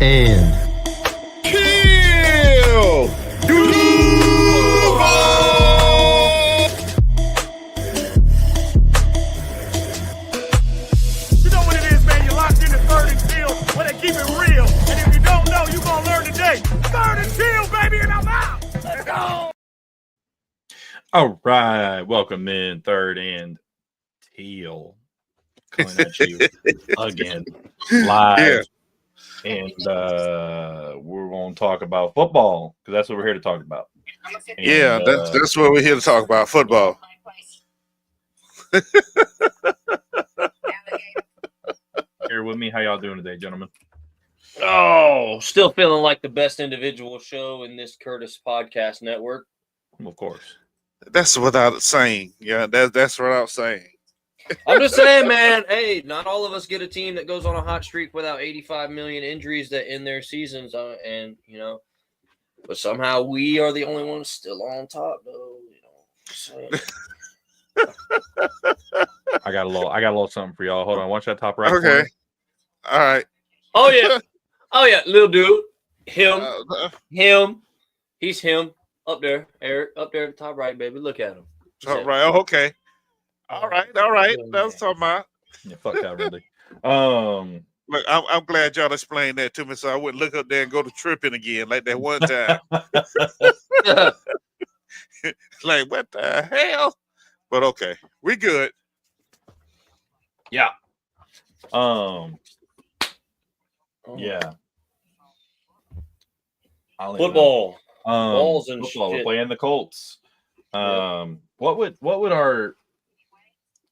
and Kill! You know what it is, man. You're locked in the Third and Chill where they keep it real. And if you don't know, you're going to learn today. Third and Chill, baby, and I'm out. Let's go. All right. Welcome in Third and Teal. Coming at you again live. Yeah. And we're going to talk about football because that's what we're here to talk about. And, Yeah, that's what we're here to talk about, football. Here with me. How y'all doing today, gentlemen? Oh, still feeling like the best individual show in this Curtis podcast network. Of course. That's without saying. Yeah, that's without saying. I'm just saying, man, hey, not all of us get a team that goes on a hot streak without 85 million injuries that end their seasons. And, you know, but somehow we are the only ones still on top, though. You know, just saying. I got a little something for y'all. Hold on. Watch that top right. Okay. Corner. All right. Oh, yeah. Oh, yeah. Little dude. Him. He's him. Up there, Eric. Up there at the top right, baby. Look at him. All right. Oh, okay. All right. That's what I'm talking about. Yeah, fuck that, really. Look, I'm glad y'all explained that to me, so I wouldn't look up there and go to tripping again like that one time. Like, what the hell? But okay, we good. Yeah. Oh. Yeah. Football. Balls and football. shit. We're playing the Colts. What would our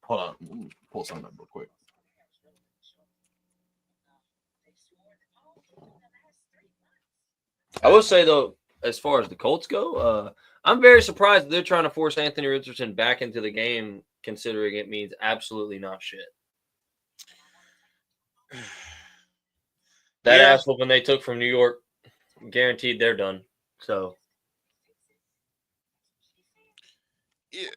hold on, pull something up real quick. I will say though, as far as the Colts go, I'm very surprised that they're trying to force Anthony Richardson back into the game, considering it means absolutely not shit. That ass whooping they took from New York, guaranteed they're done. So, Yeah.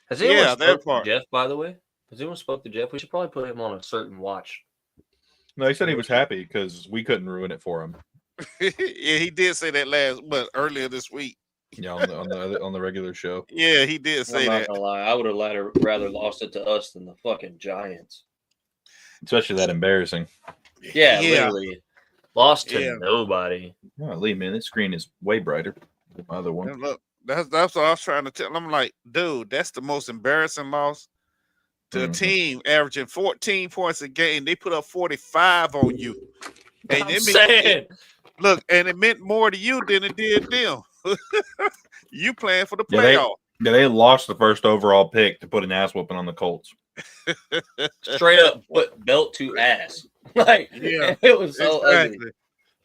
has anyone Yeah, that spoke to part. Jeff? By the way, has anyone spoke to Jeff? We should probably put him on a certain watch. No, he said he was happy because we couldn't ruin it for him. Yeah, he did say that earlier this week. Yeah, on the regular show. Yeah, he did say I'm not that. gonna lie, I would have rather lost it to us than the fucking Giants. Especially that embarrassing. Yeah. Literally lost to Yeah. nobody. Oh, Lee, man, this screen is way brighter than my other one. And look, that's what I was trying to tell. I'm like, dude, that's the most embarrassing loss to a team averaging 14 points a game. They put up 45 on you. And I'm saying. And it meant more to you than it did them. You playing for the Yeah, playoff. they lost the first overall pick to put an ass whooping on the Colts. Straight up put belt to ass. Like, Yeah, it was so ugly. exactly.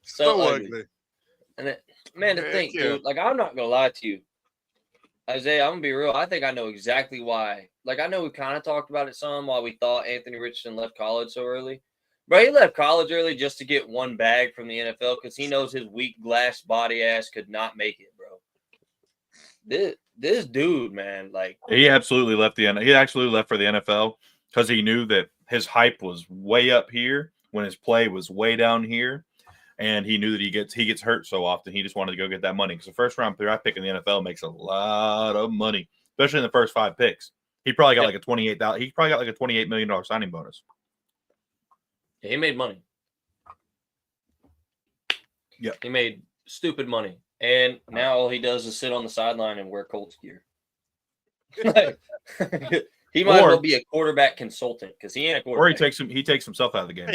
So ugly. And man, to Heck think, yeah. dude, like, I'm not going to lie to you. Isaiah, I'm going to be real. I think I know exactly why. Like, I know we kind of talked about it some while we thought Anthony Richardson left college so early. But he left college early just to get one bag from the NFL because he knows his weak glass body ass could not make it, bro. This dude, man, like, He absolutely left he actually left for the NFL because he knew that his hype was way up here when his play was way down here, and he knew that he gets hurt so often. He just wanted to go get that money because the first round draft pick in the NFL makes a lot of money, especially in the first 5 picks. He probably got like a $28 million signing bonus. he made money. Yeah, he made stupid money, and now all he does is sit on the sideline and wear Colts gear. Like, he might as well be a quarterback consultant because he ain't a quarterback. Or he takes himself out of the game.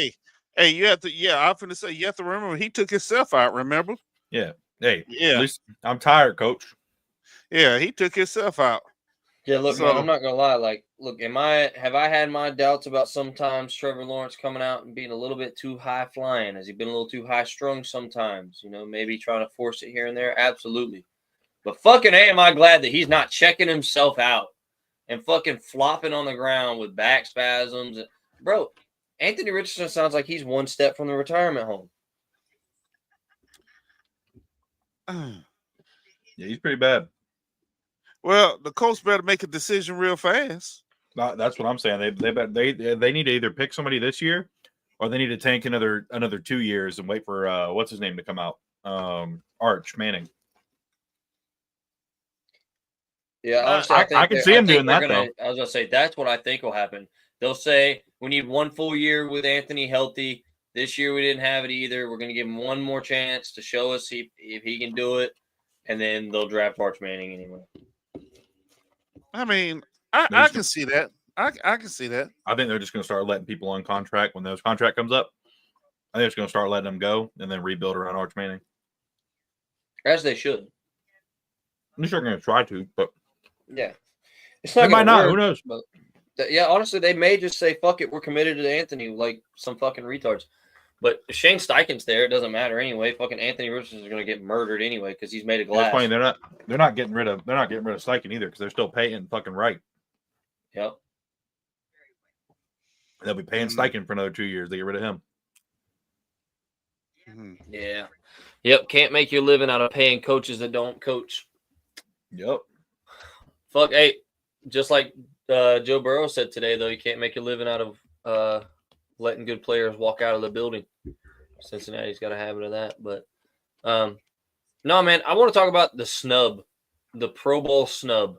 Hey, you have to. Yeah, I'm finna say you have to remember he took himself out. Remember? Yeah. Hey. Yeah. At least I'm tired, Coach. Yeah, he took himself out. Yeah, look, man, I'm not gonna lie. Like, look, have I had my doubts about sometimes Trevor Lawrence coming out and being a little bit too high flying? Has he been a little too high strung sometimes? You know, maybe trying to force it here and there. Absolutely. But fucking A, am I glad that he's not checking himself out and fucking flopping on the ground with back spasms. Bro, Anthony Richardson sounds like he's one step from the retirement home. Yeah, he's pretty bad. Well, the Colts better make a decision real fast. That's what I'm saying. They need to either pick somebody this year or they need to tank another 2 years and wait for what's his name to come out, Arch Manning. Yeah, honestly, I can see him doing that though. I was gonna say that's what I think will happen. They'll say we need 1 full year with Anthony healthy. This year we didn't have it either. We're gonna give him 1 more chance to show us if he can do it, and then they'll draft Arch Manning anyway. I mean, I can see that. I can see that. I think they're just going to start letting people on contract when those contract comes up. I think it's going to start letting them go and then rebuild around Arch Manning. As they should. I'm sure they're going to try to, but yeah, it's not. They might not. Work, Who knows? But yeah, honestly, they may just say "fuck it," we're committed to Anthony, like some fucking retards. But if Shane Steichen's there, it doesn't matter anyway. Fucking Anthony Richardson is going to get murdered anyway because he's made of glass. It's funny they're not getting rid of Steichen either because they're still paying fucking right. Yep. They'll be paying Steichen for another 2 years. They get rid of him. Yeah. Yep. Can't make your living out of paying coaches that don't coach. Yep. Fuck. Hey, just like Joe Burrow said today, though, you can't make your living out of letting good players walk out of the building. Cincinnati's got a habit of that. But no, man, I want to talk about the snub, the Pro Bowl snub.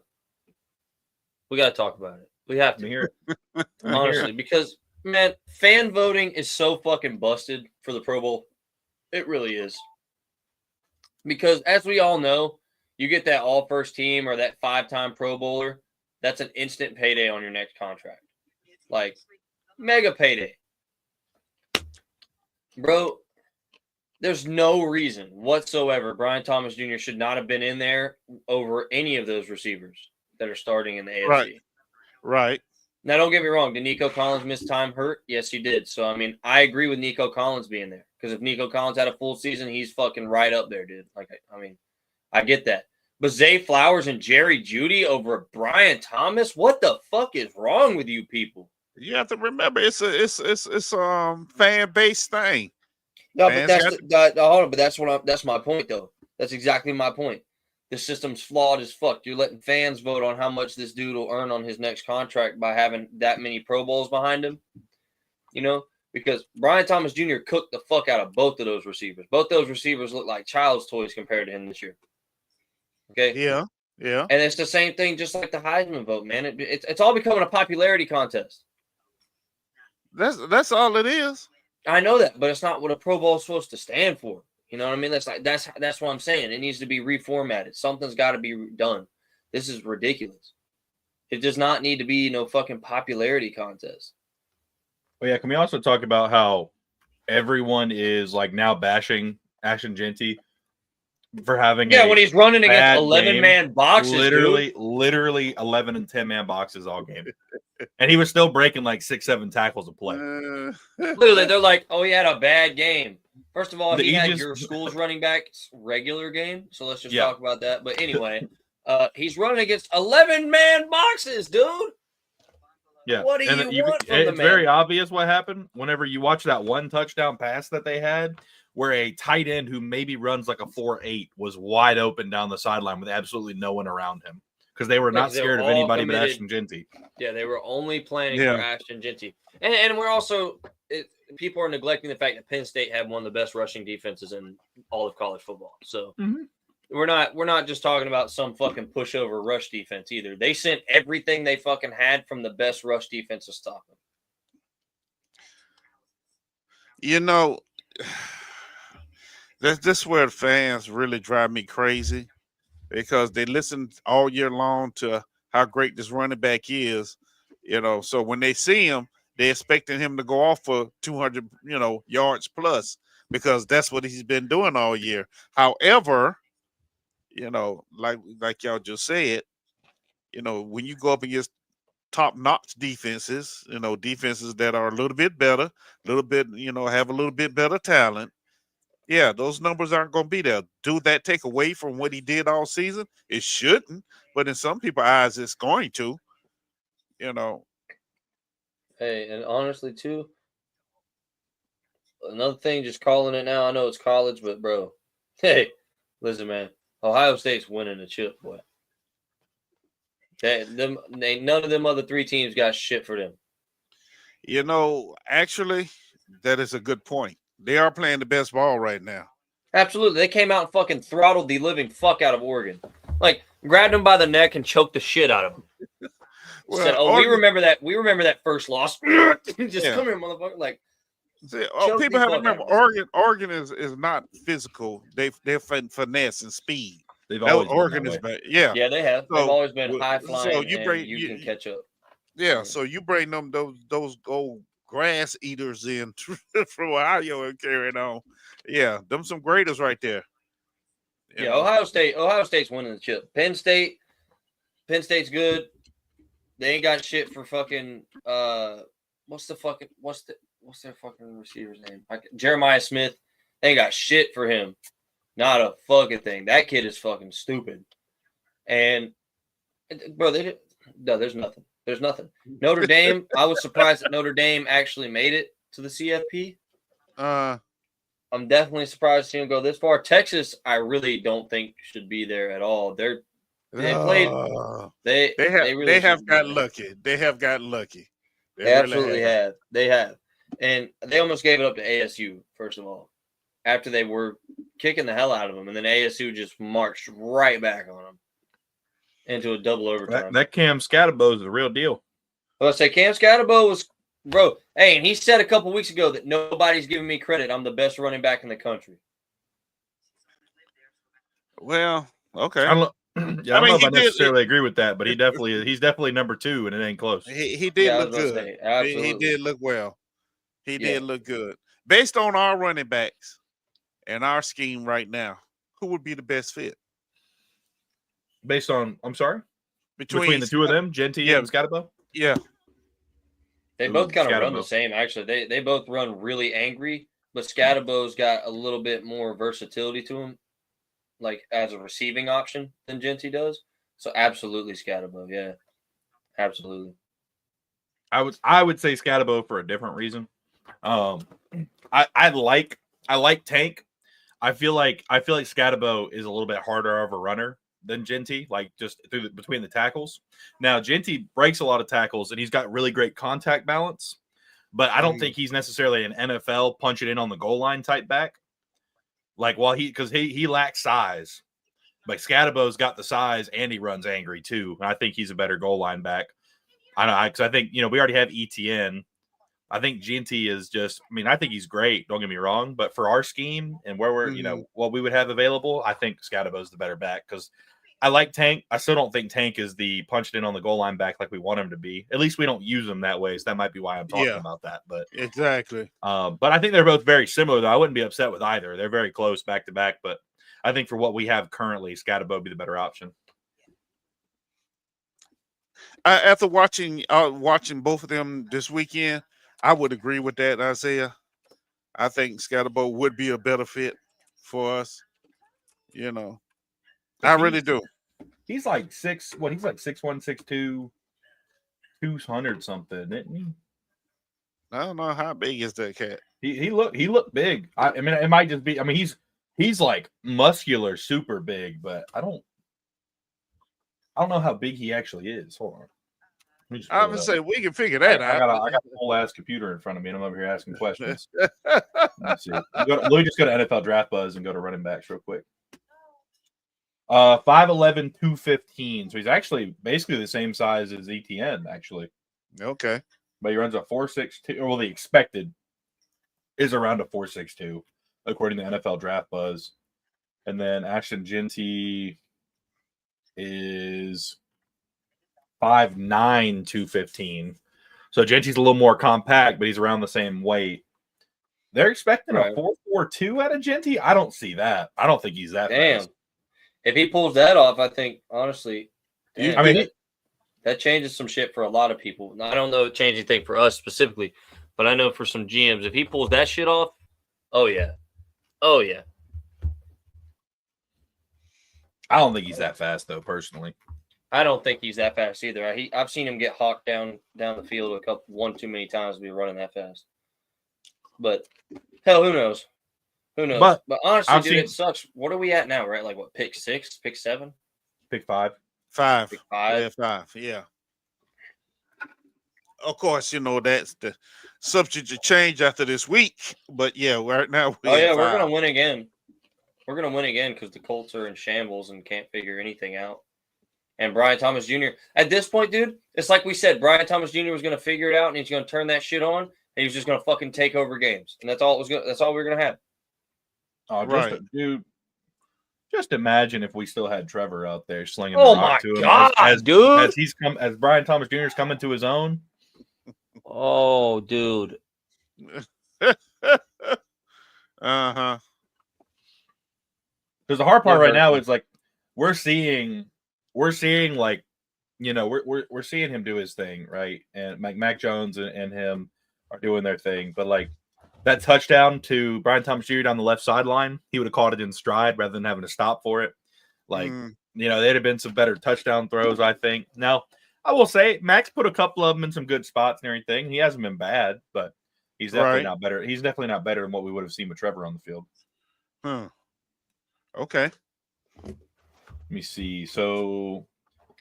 We got to talk about it. We have to hear it. Honestly, because, man, fan voting is so fucking busted for the Pro Bowl. It really is. Because as we all know, you get that all first team or that 5-time Pro Bowler, that's an instant payday on your next contract. Like, mega payday. Bro, there's no reason whatsoever Brian Thomas Jr. should not have been in there over any of those receivers that are starting in the AFC. Right. Now, don't get me wrong. Did Nico Collins miss time hurt? Yes, he did. So, I mean, I agree with Nico Collins being there. Because if Nico Collins had a full season, he's fucking right up there, dude. Like, I mean, I get that. But Zay Flowers and Jerry Jeudy over Brian Thomas? What the fuck is wrong with you people? You have to remember, it's a fan base thing. No, but hold on. But that's my point, though. That's exactly my point. The system's flawed as fuck. You're letting fans vote on how much this dude will earn on his next contract by having that many Pro Bowls behind him. You know, because Brian Thomas Jr. cooked the fuck out of both of those receivers. Both those receivers look like child's toys compared to him this year. Okay. Yeah. And it's the same thing, just like the Heisman vote, man. It's all becoming a popularity contest. That's all it is. I know that, but it's not what a Pro Bowl is supposed to stand for. You know what I mean? That's what I'm saying. It needs to be reformatted. Something's got to be done. This is ridiculous. It does not need to be no fucking popularity contest. Well, yeah. Can we also talk about how everyone is like now bashing Ashton Jeanty for having when he's running against 11-man boxes, literally 11 and 10-man boxes all game, and he was still breaking like 6-7 tackles a play. Literally, they're like, "Oh, he had a bad game." First of all, he had your school's running back's regular game, so let's just talk about that. But anyway, he's running against 11-man boxes, dude. Yeah. What do you want from the man? It's very obvious what happened whenever you watch that one touchdown pass that they had, where a tight end who maybe runs like a 4.8 was wide open down the sideline with absolutely no one around him because they were not scared of anybody but Ashton Jeanty. Yeah, they were only planning for Ashton Jeanty, and we're also people are neglecting the fact that Penn State had one of the best rushing defenses in all of college football. So we're not just talking about some fucking pushover rush defense either. They sent everything they fucking had from the best rush defense to stop them. You know, this where the fans really drive me crazy because they listen all year long to how great this running back is. You know, so when they see him, they're expecting him to go off for 200, yards plus because that's what he's been doing all year. However, like y'all just said, when you go up against top-notch defenses, defenses that are a little bit better, have a little bit better talent, yeah, those numbers aren't going to be there. Do that take away from what he did all season? It shouldn't, but in some people's eyes, it's going to, Hey, and honestly, too, another thing, just calling it now. I know it's college, but, bro, hey, listen, man, Ohio State's winning the chip, boy. None of them other 3 teams got shit for them. Actually, That is a good point. They are playing the best ball right now. Absolutely. They came out and fucking throttled the living fuck out of Oregon. Like, grabbed him by the neck and choked the shit out of him. Well, Said, "Oh, Oregon, we remember that. We remember that first loss. Just Yeah. come here, motherfucker." Like, people the have to fuck remember, out of Oregon is not physical. They're finesse and speed. They've That always been Oregon that is way. bad. Yeah. yeah, they have. They've So, always been well, high so flying, you and bring you can catch up. yeah. So you bring them those old grass eaters in from Ohio and carrying on. Yeah, them some graders right there. You Yeah, know. Ohio State's winning the chip. Penn State's good. They ain't got shit for fucking what's their fucking receiver's name? Jeremiah Smith. They ain't got shit for him. Not a fucking thing. That kid is fucking stupid. And bro, there's nothing. There's nothing. Notre Dame, I was surprised that Notre Dame actually made it to the CFP. I'm definitely surprised to see them go this far. Texas, I really don't think should be there at all. They have got lucky. They have got lucky. They absolutely have. They have. And they almost gave it up to ASU, first of all, after they were kicking the hell out of them. And then ASU just marched right back on them into a double overtime. That Cam Scatterbo is the real deal. Well, I say Cam Scatterbo was, bro. Hey, and he said a couple weeks ago that nobody's giving me credit. I'm the best running back in the country. Well, okay. I don't know if I necessarily agree with that, but he's definitely number 2, and it ain't close. He did look good. He did look well. He did look good. Based on our running backs and our scheme right now, who would be the best fit? Based on, I'm sorry? Between the two of them, Genty and Scatterbo? Yeah. They both kind of run the same, actually. They both run really angry, but Scatterbo's got a little bit more versatility to him, like as a receiving option than Genty does. So absolutely Scatterbo, yeah. Absolutely. I would say Scatterbo for a different reason. I like Tank. I feel like Scatterbo is a little bit harder of a runner than Genty, like just between the tackles. Now Genty breaks a lot of tackles and he's got really great contact balance, but I don't think he's necessarily an NFL punch it in on the goal line type back. Like, because he lacks size, but Scatterbo's got the size and he runs angry too. And I think he's a better goal line back. Because I think we already have ETN. I think Genty is just. I mean, I think he's great. Don't get me wrong, but for our scheme and where we're what we would have available, I think Scatterbo's the better back because I like Tank. I still don't think Tank is the punch it in on the goal line back like we want him to be. At least we don't use him that way, so that might be why I'm talking about that. But exactly. But I think they're both very similar, though. I wouldn't be upset with either. They're very close back to back, but I think for what we have currently, Scatterbo would be the better option. After watching both of them this weekend, I would agree with that, Isaiah. I think Scatterbo would be a better fit for us. I really do. He's like 6'1", 6'2", 200 something, isn't he? I don't know how big is that cat. He looked big. I mean, it might just be. I mean, he's like muscular, super big, but I don't know how big he actually is. Hold on. I would say we can figure that out. I got the whole ass computer in front of me, and I'm over here asking questions. Let's see. Let me just go to NFL Draft Buzz and go to running backs real quick. 5'11", 215. So he's actually basically the same size as ETN, actually. Okay. But he runs a 4.62. Well, the expected is around a 4.62, according to NFL Draft Buzz. And then Ashton Genty is 5'9", 215. So Genty's a little more compact, but he's around the same weight. They're expecting a 4.42 out of Genty. I don't see that. I don't think he's that fast. If he pulls that off, I think, honestly, that changes some shit for a lot of people. I don't know if it changes anything for us specifically, but I know for some GMs, if he pulls that shit off, oh, yeah. Oh, yeah. I don't think he's that fast, though, personally. I don't think he's that fast either. I've seen him get hawked down the field one too many times to be running that fast. But, hell, who knows? Who knows? But honestly, dude, it sucks. What are we at now? Right, like what? Pick 6, pick 7, pick 5, 5, pick 5. Yeah, 5. Yeah. of course, that's the subject to change after this week. But yeah, right now Oh yeah, we're 5. gonna win again. We're gonna win again because the Colts are in shambles and can't figure anything out. And Brian Thomas Jr. At this point, dude, it's like we said. Brian Thomas Jr. was gonna figure it out, and he's gonna turn that shit on, and he was just gonna fucking take over games, and that's all it was. That's all we were gonna have. Oh, Right. dude. Just imagine if we still had Trevor out there slinging Oh the my rock to him God, dude! as Brian Thomas Jr. is coming to his own. Oh, dude. Uh-huh. Because the hard part right now is like we're seeing like we're seeing him do his thing, right? And Mac Jones and him are doing their thing, but like that touchdown to Brian Thomas Jr. down the left sideline, he would have caught it in stride rather than having to stop for it. Like, there'd have been some better touchdown throws, I think. Now, I will say, Max put a couple of them in some good spots and everything. He hasn't been bad, but he's definitely not better. He's definitely not better than what we would have seen with Trevor on the field. Okay. Let me see. So,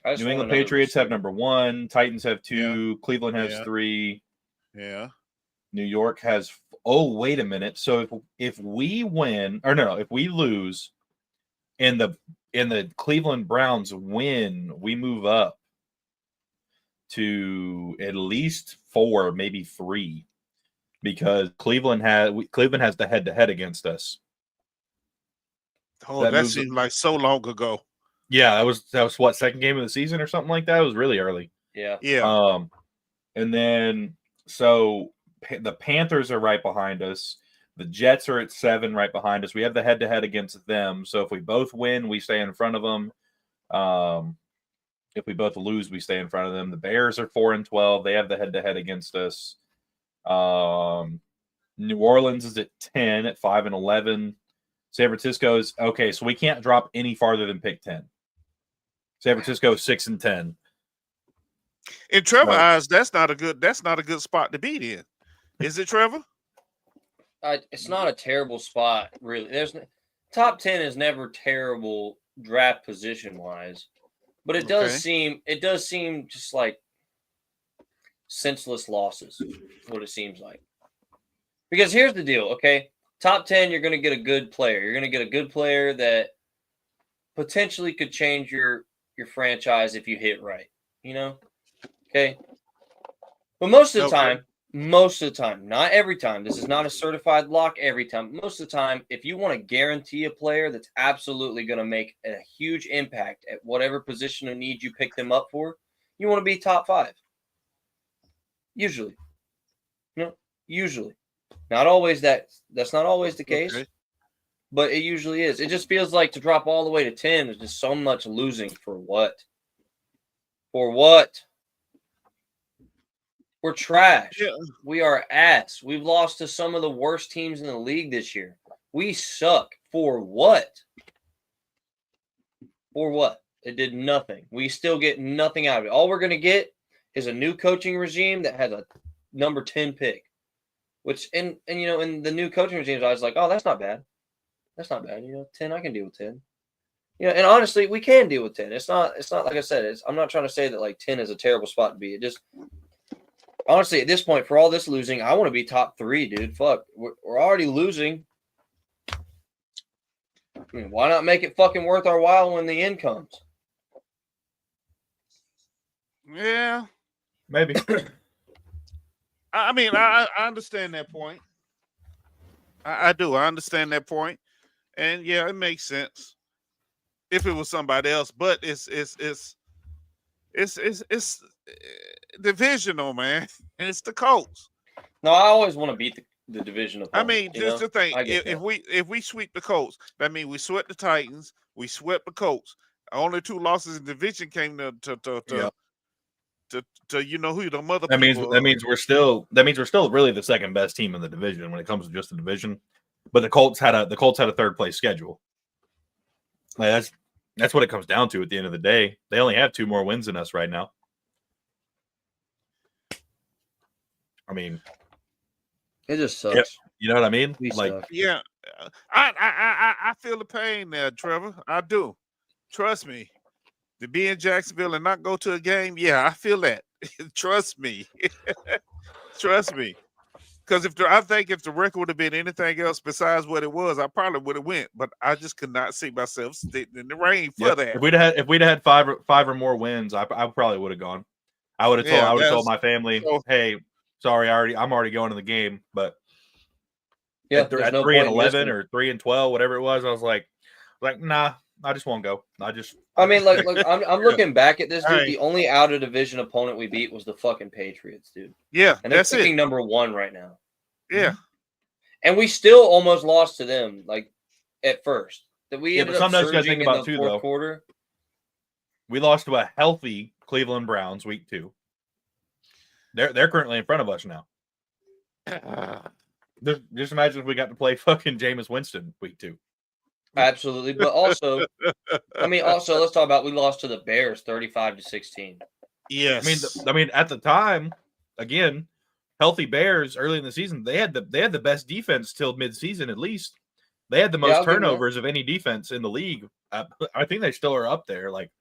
New England Patriots have number 1. Titans have 2. Yeah. Cleveland has 3. Yeah. New York has. Oh, wait a minute. So if we win, or no, if we lose, and the Cleveland Browns win, we move up to at least 4, maybe 3, because Cleveland has the head-to-head against us. Oh, that seems like so long ago. Yeah, that was what, second game of the season or something like that. It was really early. Yeah. And then so the Panthers are right behind us. The Jets are at 7 right behind us. We have the head-to-head against them. So if we both win, we stay in front of them. If we both lose, we stay in front of them. The Bears are 4-12. They have the head-to-head against us. New Orleans is at 10 at 5-11. San Francisco is okay. So we can't drop any farther than pick 10. San Francisco is 6-10. In Trevor's eyes, that's not a good spot to be in. Is it, Trevor? It's not a terrible spot, really. Top 10 is never terrible draft position wise, but it does seem just like senseless losses. What it seems like. Because here's the deal, okay? Top 10, you're going to get a good player. You're going to get a good player that potentially could change your franchise if you hit right. Okay? But most of the time, not every time. This is not a certified lock every time. Most of the time, if you want to guarantee a player that's absolutely going to make a huge impact at whatever position of need you pick them up for, you want to be top 5. Usually. Usually. Not always that's not always the case, but it usually is. It just feels like to drop all the way to 10 is just so much losing for what? For what? We're trash. Yeah. We are ass. We've lost to some of the worst teams in the league this year. We suck. For what? For what? It did nothing. We still get nothing out of it. All we're going to get is a new coaching regime that has a number 10 pick. Which, in the new coaching regimes, I was like, oh, that's not bad. That's not bad. 10, I can deal with 10. And honestly, we can deal with 10. It's not like I said. I'm not trying to say that like 10 is a terrible spot to be. It just, honestly, at this point, for all this losing, I want to be top 3, dude. Fuck, we're already losing. I mean, why not make it fucking worth our while when the end comes? Yeah, maybe. I mean, I understand that point. I do. I understand that point, and yeah, it makes sense if it was somebody else. But it's divisional, man, and it's the Colts. No, I always want to beat the divisional. I mean, just the thing. If we sweep the Colts, that means we swept the Titans, we swept the Colts. Only 2 losses in division came to who the mother. That means we're still really the second best team in the division when it comes to just the division. But the Colts had a 3rd place schedule. Like that's what it comes down to at the end of the day. They only have 2 more wins than us right now. I mean, it just sucks. Yeah, you know what I mean? Yeah, I feel the pain there, Trevor. I do. Trust me. To be in Jacksonville and not go to a game, yeah, I feel that. Trust me. Trust me. Because I think if the record would have been anything else besides what it was, I probably would have went. But I just could not see myself sitting in the rain for that. If we'd had five or more wins, I probably would have gone. I would have told my family, hey, sorry, I'm already going to the game. But at 3-11 or 3-12, whatever it was, I was like, nah, I just won't go. I mean, look, I'm looking back at this, dude. The only out of division opponent we beat was the fucking Patriots, dude. Yeah, and they're picking number 1 right now. Yeah, and we still almost lost to them, like at first. That we ended up sometimes surging think in about the too, fourth though. quarter. We lost to a healthy Cleveland Browns week 2. They're currently in front of us now. Just imagine if we got to play fucking Jameis Winston week 2. Absolutely, but also, let's talk about we lost to the Bears 35-16. Yes, I mean, at the time, again, healthy Bears early in the season, they had the best defense till mid-season at least. They had the most turnovers of any defense in the league. I think they still are up there. Like,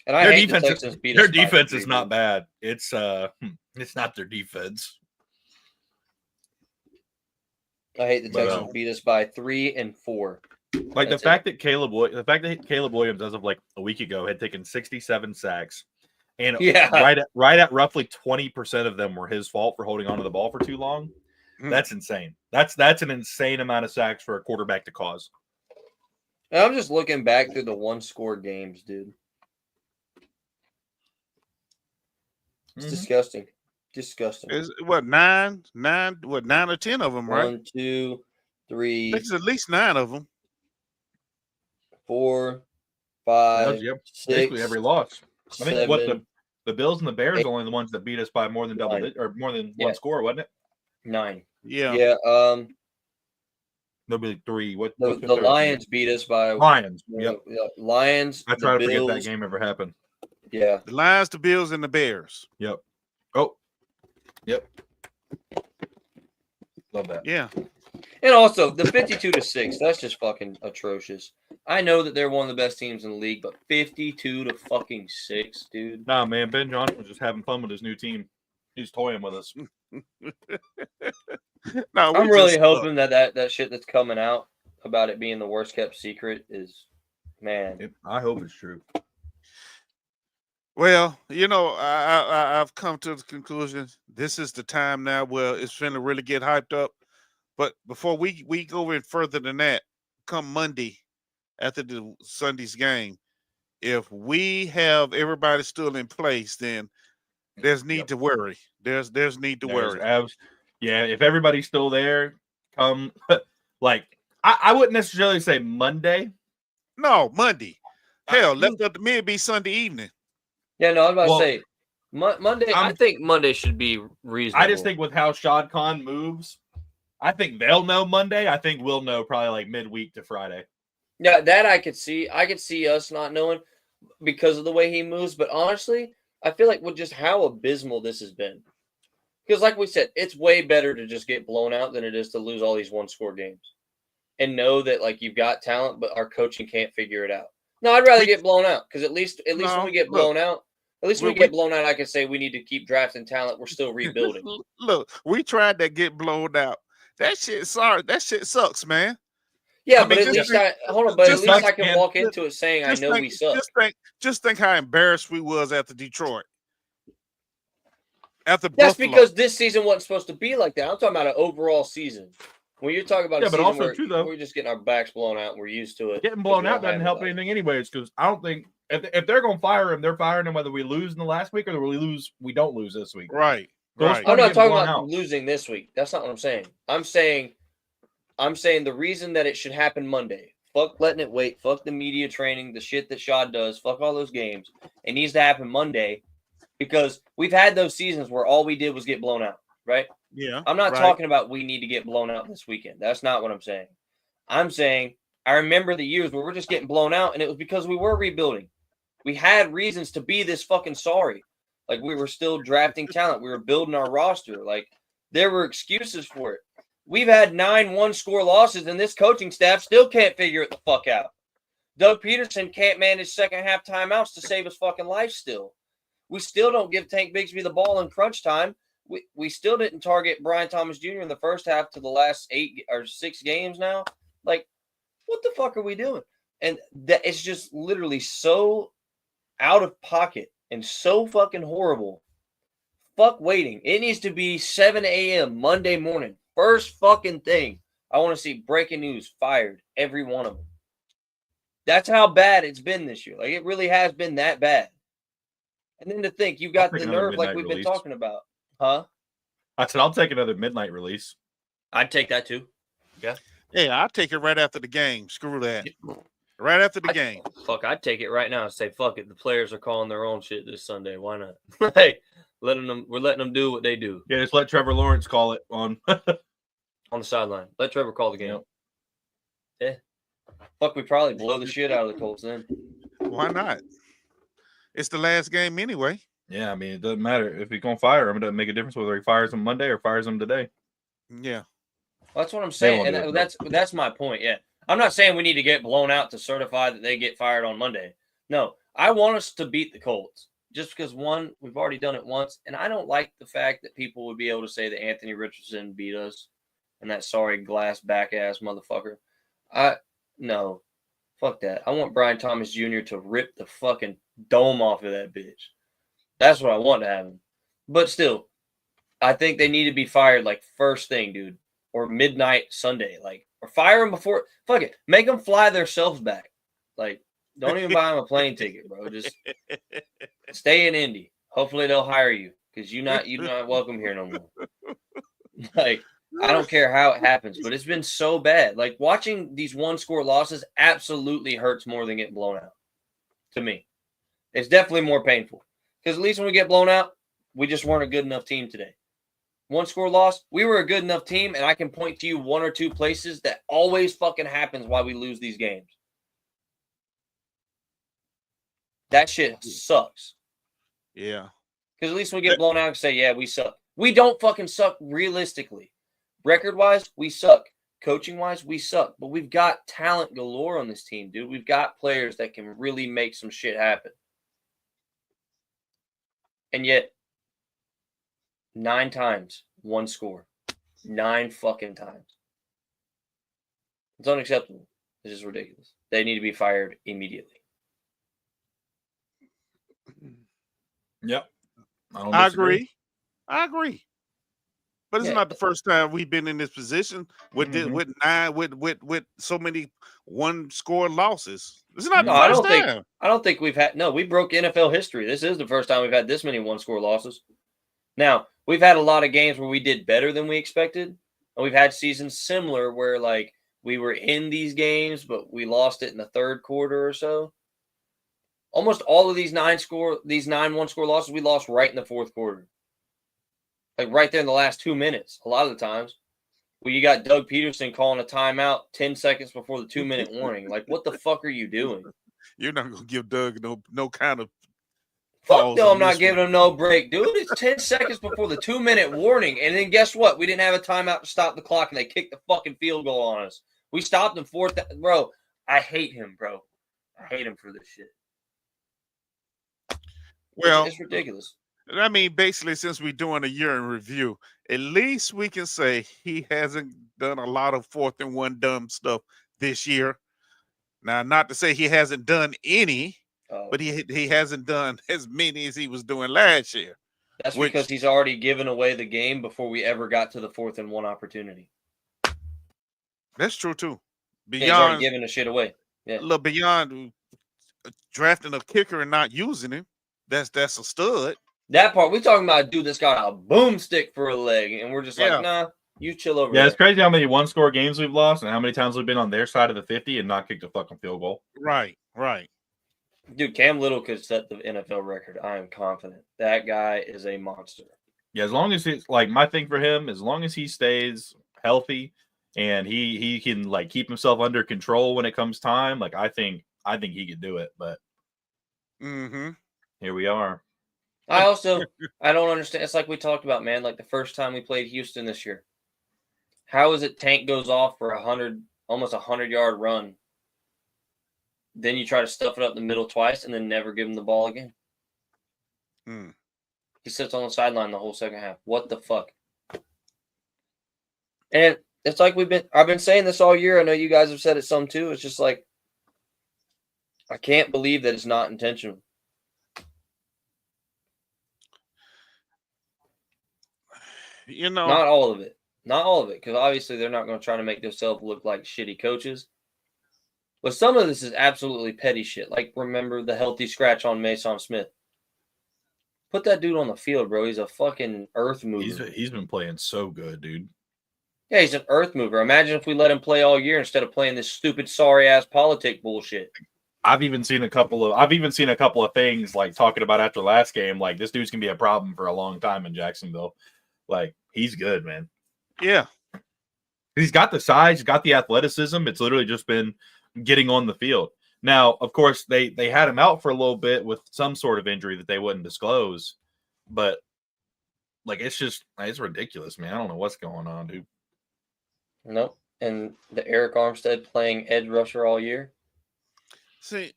and I hate the Texans beat us. Their defense is not bad. It's not their defense. I hate the Texans beat us by 3 and 4. Like the fact that Caleb Williams, as of like a week ago, had taken 67 sacks, and right at roughly 20% of them were his fault for holding onto the ball for too long. That's insane. That's an insane amount of sacks for a quarterback to cause. And I'm just looking back through the 1-score games, dude. It's disgusting. Disgusting. Is what 9 or 10 of them, right? 1, 2, 3. There's at least 9 of them. 4, 5, 6. Basically every loss. I think 7, the Bills and the Bears are only the ones that beat us by more than double or more than one score, wasn't it? 9. Yeah. Yeah. There'll be 3. The Lions beat us by Lions. Yep. Lions. I try to forget that game ever happened. Yeah. The Lions, the Bills, and the Bears. Yep. Oh. Yep. Love that. Yeah. And also the 52-6. That's just fucking atrocious. I know that they're one of the best teams in the league, but 52-6, dude. Nah, man. Ben Johnson was just having fun with his new team. He's toying with us. No, I'm really hoping that shit that's coming out about it being the worst kept secret is, man. I hope it's true. Well, I've come to the conclusion this is the time now where it's finna really get hyped up. But before we go in further than that, come Monday after the Sunday's game, if we have everybody still in place, then there's need to worry. There's need to worry. Yeah, if everybody's still there, come. Like, I wouldn't necessarily say Monday. No, Monday. Hell, left up to me, it'd be Sunday evening. Yeah, no, I was about to say Monday. I think Monday should be reasonable. I just think with how Shad Khan moves, I think they'll know Monday. I think we'll know probably like midweek to Friday. Yeah, that I could see. I could see us not knowing because of the way he moves. But honestly, I feel like with just how abysmal this has been. Because like we said, it's way better to just get blown out than it is to lose all these 1-score games. And know that like you've got talent, but our coaching can't figure it out. No, I'd rather get blown out. Because at least when we get blown out, I can say we need to keep drafting talent. We're still rebuilding. Look, we tried to get blown out. That shit sucks, man. Yeah, but at least I can walk into it saying I know we suck. Just think how embarrassed we was after Detroit. That's Buffalo. Because this season wasn't supposed to be like that. I'm talking about an overall season. When you're talking about a season where we're just getting our backs blown out and we're used to it. Getting blown out doesn't help anything anyways, because I don't think if they're going to fire him, they're firing him whether we lose in the last week or we don't lose this week. Right. I'm not talking about losing this week. That's not what I'm saying. I'm saying the reason that it should happen Monday. Fuck letting it wait. Fuck the media training, the shit that Shad does. Fuck all those games. It needs to happen Monday because we've had those seasons where all we did was get blown out, right? Yeah. I'm not talking about we need to get blown out this weekend. That's not what I'm saying. I'm saying I remember the years where we're just getting blown out, and it was because we were rebuilding. We had reasons to be this fucking sorry. Like, we were still drafting talent. We were building our roster. Like, there were excuses for it. We've had 9 1-score losses, and this coaching staff still can't figure it the fuck out. Doug Peterson can't manage second half timeouts to save his fucking life still. We still don't give Tank Bigsby the ball in crunch time. We still didn't target Brian Thomas Jr. in the first half to the last 8 or 6 games now. Like, what the fuck are we doing? And that it's just literally so out of pocket and so fucking horrible. Fuck waiting. It needs to be 7 a.m. Monday morning. First fucking thing. I want to see breaking news, fired, every one of them. That's how bad it's been this year. Like, it really has been that bad. And then to think, you got the nerve like we've been talking about. Huh? I said, I'll take another midnight release. I'd take that too. Yeah. Yeah, I'll take it right after the game. Screw that. Right after the game. Fuck, I'd take it right now and say, fuck it. The players are calling their own shit this Sunday. Why not? Hey, we're letting them do what they do. Yeah, just let Trevor Lawrence call it on the sideline. Let Trevor call the game. Yeah. Fuck, we probably blow the shit out of the Colts then. Why not? It's the last game anyway. Yeah, I mean, it doesn't matter. If he's going to fire him, it doesn't make a difference whether he fires him Monday or fires him today. Yeah. Well, that's what I'm saying. And that's my point, yeah. I'm not saying we need to get blown out to certify that they get fired on Monday. No, I want us to beat the Colts. Just because, one, we've already done it once, and I don't like the fact that people would be able to say that Anthony Richardson beat us and that sorry glass back-ass motherfucker. No. Fuck that. I want Brian Thomas Jr. to rip the fucking dome off of that bitch. That's what I want to happen. But still, I think they need to be fired like first thing, dude. Or midnight Sunday. Like, or fire them before. Fuck it. Make them fly themselves back. Like, don't even buy them a plane ticket, bro. Just stay in Indy. Hopefully they'll hire you. Because you're not welcome here no more. Like, I don't care how it happens, but it's been so bad. Like, watching these one-score losses absolutely hurts more than getting blown out. To me. It's definitely more painful. Because at least when we get blown out, we just weren't a good enough team today. One-score loss, we were a good enough team, and I can point to you 1 or 2 places that always fucking happens why we lose these games. That shit sucks. Yeah. Because at least when we get blown out and say, yeah, we suck. We don't fucking suck realistically. Record-wise, we suck. Coaching-wise, we suck. But we've got talent galore on this team, dude. We've got players that can really make some shit happen. And yet, 9 times, 1 score. 9 fucking times. It's unacceptable. It's just ridiculous. They need to be fired immediately. Yep. I agree. But it's not the first time we've been in this position with with so many 1-score losses. It's not the first time. I don't think we've had. No, we broke NFL history. This is the first time we've had this many 1-score losses. Now, we've had a lot of games where we did better than we expected, and we've had seasons similar where like we were in these games, but we lost it in the third quarter or so. Almost all of these 9 1-score losses, we lost right in the fourth quarter. Like right there in the last 2 minutes, a lot of the times. Well, you got Doug Peterson calling a timeout 10 seconds before the 2-minute warning. Like, what the fuck are you doing? You're not going to give Doug no kind of... Fuck no, I'm not giving him no break, dude. It's 10 seconds before the 2-minute warning. And then guess what? We didn't have a timeout to stop the clock, and they kicked the fucking field goal on us. We stopped them 4th. Bro, I hate him, bro. I hate him for this shit. Well, it's ridiculous. I mean, basically, since we're doing a year in review, at least we can say he hasn't done a lot of 4th and 1 dumb stuff this year. Now, not to say he hasn't done any, but he hasn't done as many as he was doing last year. That's because he's already given away the game before we ever got to the 4th and 1 opportunity. That's true too. He's already giving the shit away. Yeah. Look, beyond drafting a kicker and not using him, that's a stud. That part, we're talking about a dude that's got a boomstick for a leg, and we're just like, nah, you chill over there. Yeah, it's crazy how many 1-score games we've lost and how many times we've been on their side of the 50 and not kicked a fucking field goal. Right. Dude, Cam Little could set the NFL record. I am confident. That guy is a monster. Yeah, as long as it's like my thing for him, as long as he stays healthy and he can like keep himself under control when it comes time, like I think he could do it. But here we are. I don't understand. It's like we talked about, man, like the first time we played Houston this year. How is it Tank goes off for almost 100-yard run? Then you try to stuff it up the middle twice and then never give him the ball again. Mm. He sits on the sideline the whole second half. What the fuck? And it's like I've been saying this all year. I know you guys have said it some too. It's just like, I can't believe that it's not intentional. Not all of it. Not all of it. Because obviously they're not going to try to make themselves look like shitty coaches. But some of this is absolutely petty shit. Like, remember the healthy scratch on Mason Smith. Put that dude on the field, bro. He's a fucking earth mover. He's been playing so good, dude. Yeah, he's an earth mover. Imagine if we let him play all year instead of playing this stupid, sorry ass politic bullshit. I've even seen a couple of things like talking about after the last game, like this dude's gonna be a problem for a long time in Jacksonville. Like, he's good, man. Yeah. He's got the size, he's got the athleticism. It's literally just been getting on the field. Now, of course, they had him out for a little bit with some sort of injury that they wouldn't disclose, but like it's ridiculous, man. I don't know what's going on, dude. Nope. And the Eric Armstead playing edge rusher all year. See,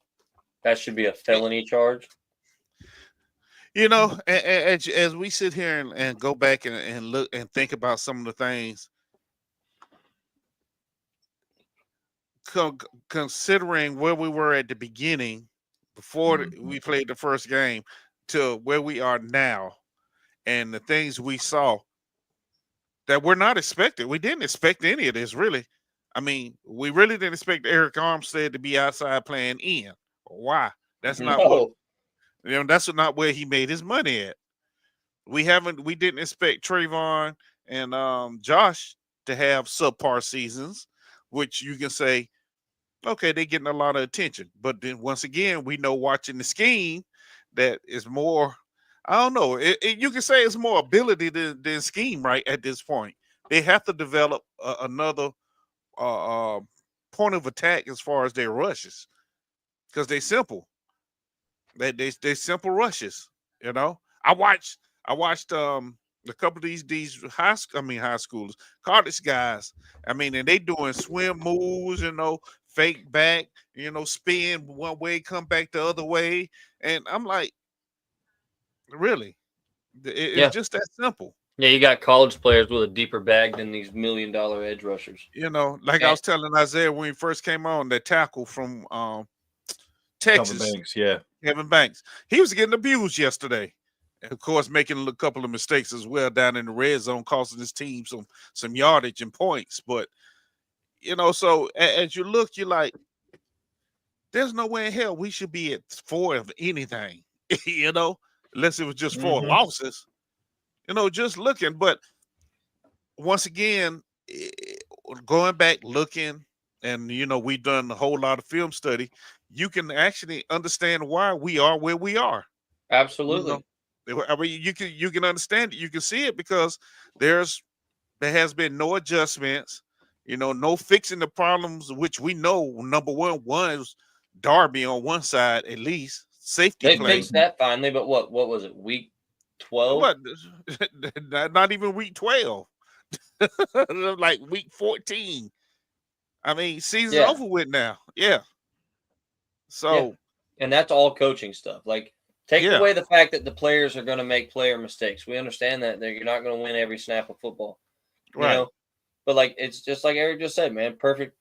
that should be a felony charge. You know, as we sit here and go back and look and think about some of the things, considering where we were at the beginning before we played the first game to where we are now, and the things we saw that we're not expecting. We didn't expect any of this, really. I mean, we really didn't expect Eric Armstead to be outside playing in. Why? That's not what. That's not where he made his money at. We didn't expect Trayvon and Josh to have subpar seasons, which you can say, okay, they're getting a lot of attention. But then once again, we know watching the scheme that is more, I don't know, you can say it's more ability than scheme, right, at this point. They have to develop another point of attack as far as their rushes, because they're simple. They simple rushes. You know, I watched a couple of these high schoolers, college guys. I mean, and they doing swim moves, fake back, spin one way, come back the other way, and I'm like, really, it's just that simple. Yeah, you got college players with a deeper bag than these $1 million edge rushers. Like I was telling Isaiah when he first came on, that tackle from Texas, Kevin Banks, he was getting abused yesterday. And of course, making a couple of mistakes as well down in the red zone, costing his team some yardage and points. But so as you look, you're like, there's no way in hell we should be at 4 of anything, unless it was just 4 losses. Just looking. But once again, going back, looking, and we've done a whole lot of film study, you can actually understand why we are where we are. Absolutely. I mean, you can understand it. You can see it because there has been no adjustments, no fixing the problems, which we know number one was Darby on one side at least. Safety they play. fixed that finally, but what was it? Week 12? What? Not even week 12. Like week 14. I mean, season's over with now. Yeah. So, and that's all coaching stuff. Like, take away the fact that the players are going to make player mistakes. We understand that you're not going to win every snap of football, right? But like, it's just like Eric just said, man. Perfect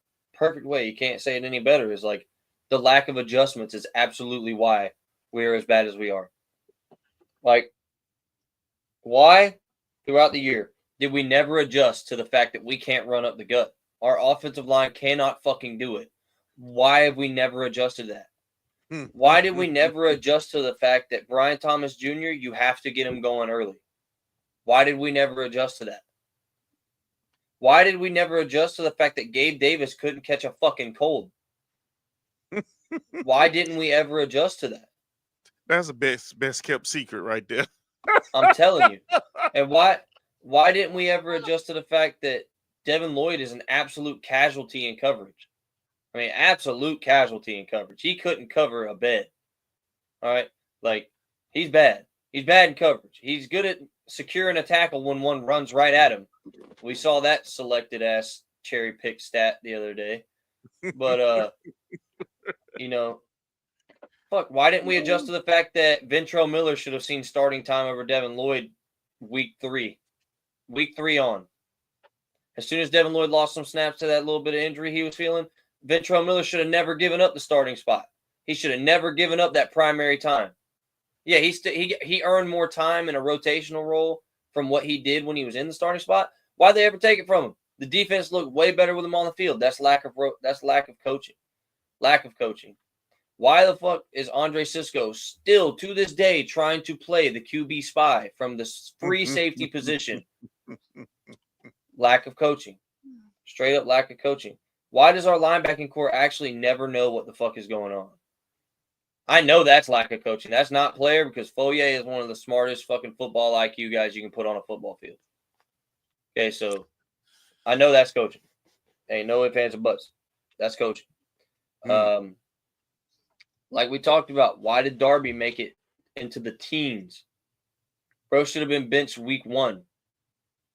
way. You can't say it any better. Is like the lack of adjustments is absolutely why we're as bad as we are. Like, why throughout the year did we never adjust to the fact that we can't run up the gut? Our offensive line cannot fucking do it. Why have we never adjusted that? Why did we never adjust to the fact that Brian Thomas Jr., you have to get him going early? Why did we never adjust to that? Why did we never adjust to the fact that Gabe Davis couldn't catch a fucking cold? Why didn't we ever adjust to that? That's a best kept secret right there. I'm telling you. And why didn't we ever adjust to the fact that Devin Lloyd is an absolute casualty in coverage? I mean, absolute casualty in coverage. He couldn't cover a bed. All right? Like, he's bad. He's bad in coverage. He's good at securing a tackle when one runs right at him. We saw that selected-ass cherry-pick stat the other day. But, Fuck, why didn't we adjust to the fact that Ventrell Miller should have seen starting time over Devin Lloyd week 3? Week 3 on. As soon as Devin Lloyd lost some snaps to that little bit of injury he was feeling, Ventrell Miller should have never given up the starting spot. He should have never given up that primary time. Yeah, he earned more time in a rotational role from what he did when he was in the starting spot. Why'd they ever take it from him? The defense looked way better with him on the field. That's lack of coaching. Lack of coaching. Why the fuck is Andre Cisco still to this day trying to play the QB spy from the free safety position? Lack of coaching. Straight up lack of coaching. Why does our linebacking core actually never know what the fuck is going on? I know that's lack of coaching. That's not player because Foyer is one of the smartest fucking football IQ guys you can put on a football field. Okay, so I know that's coaching. Ain't no ifs, ands, or buts. That's coaching. Like we talked about, why did Darby make it into the teens? Bro should have been benched week 1.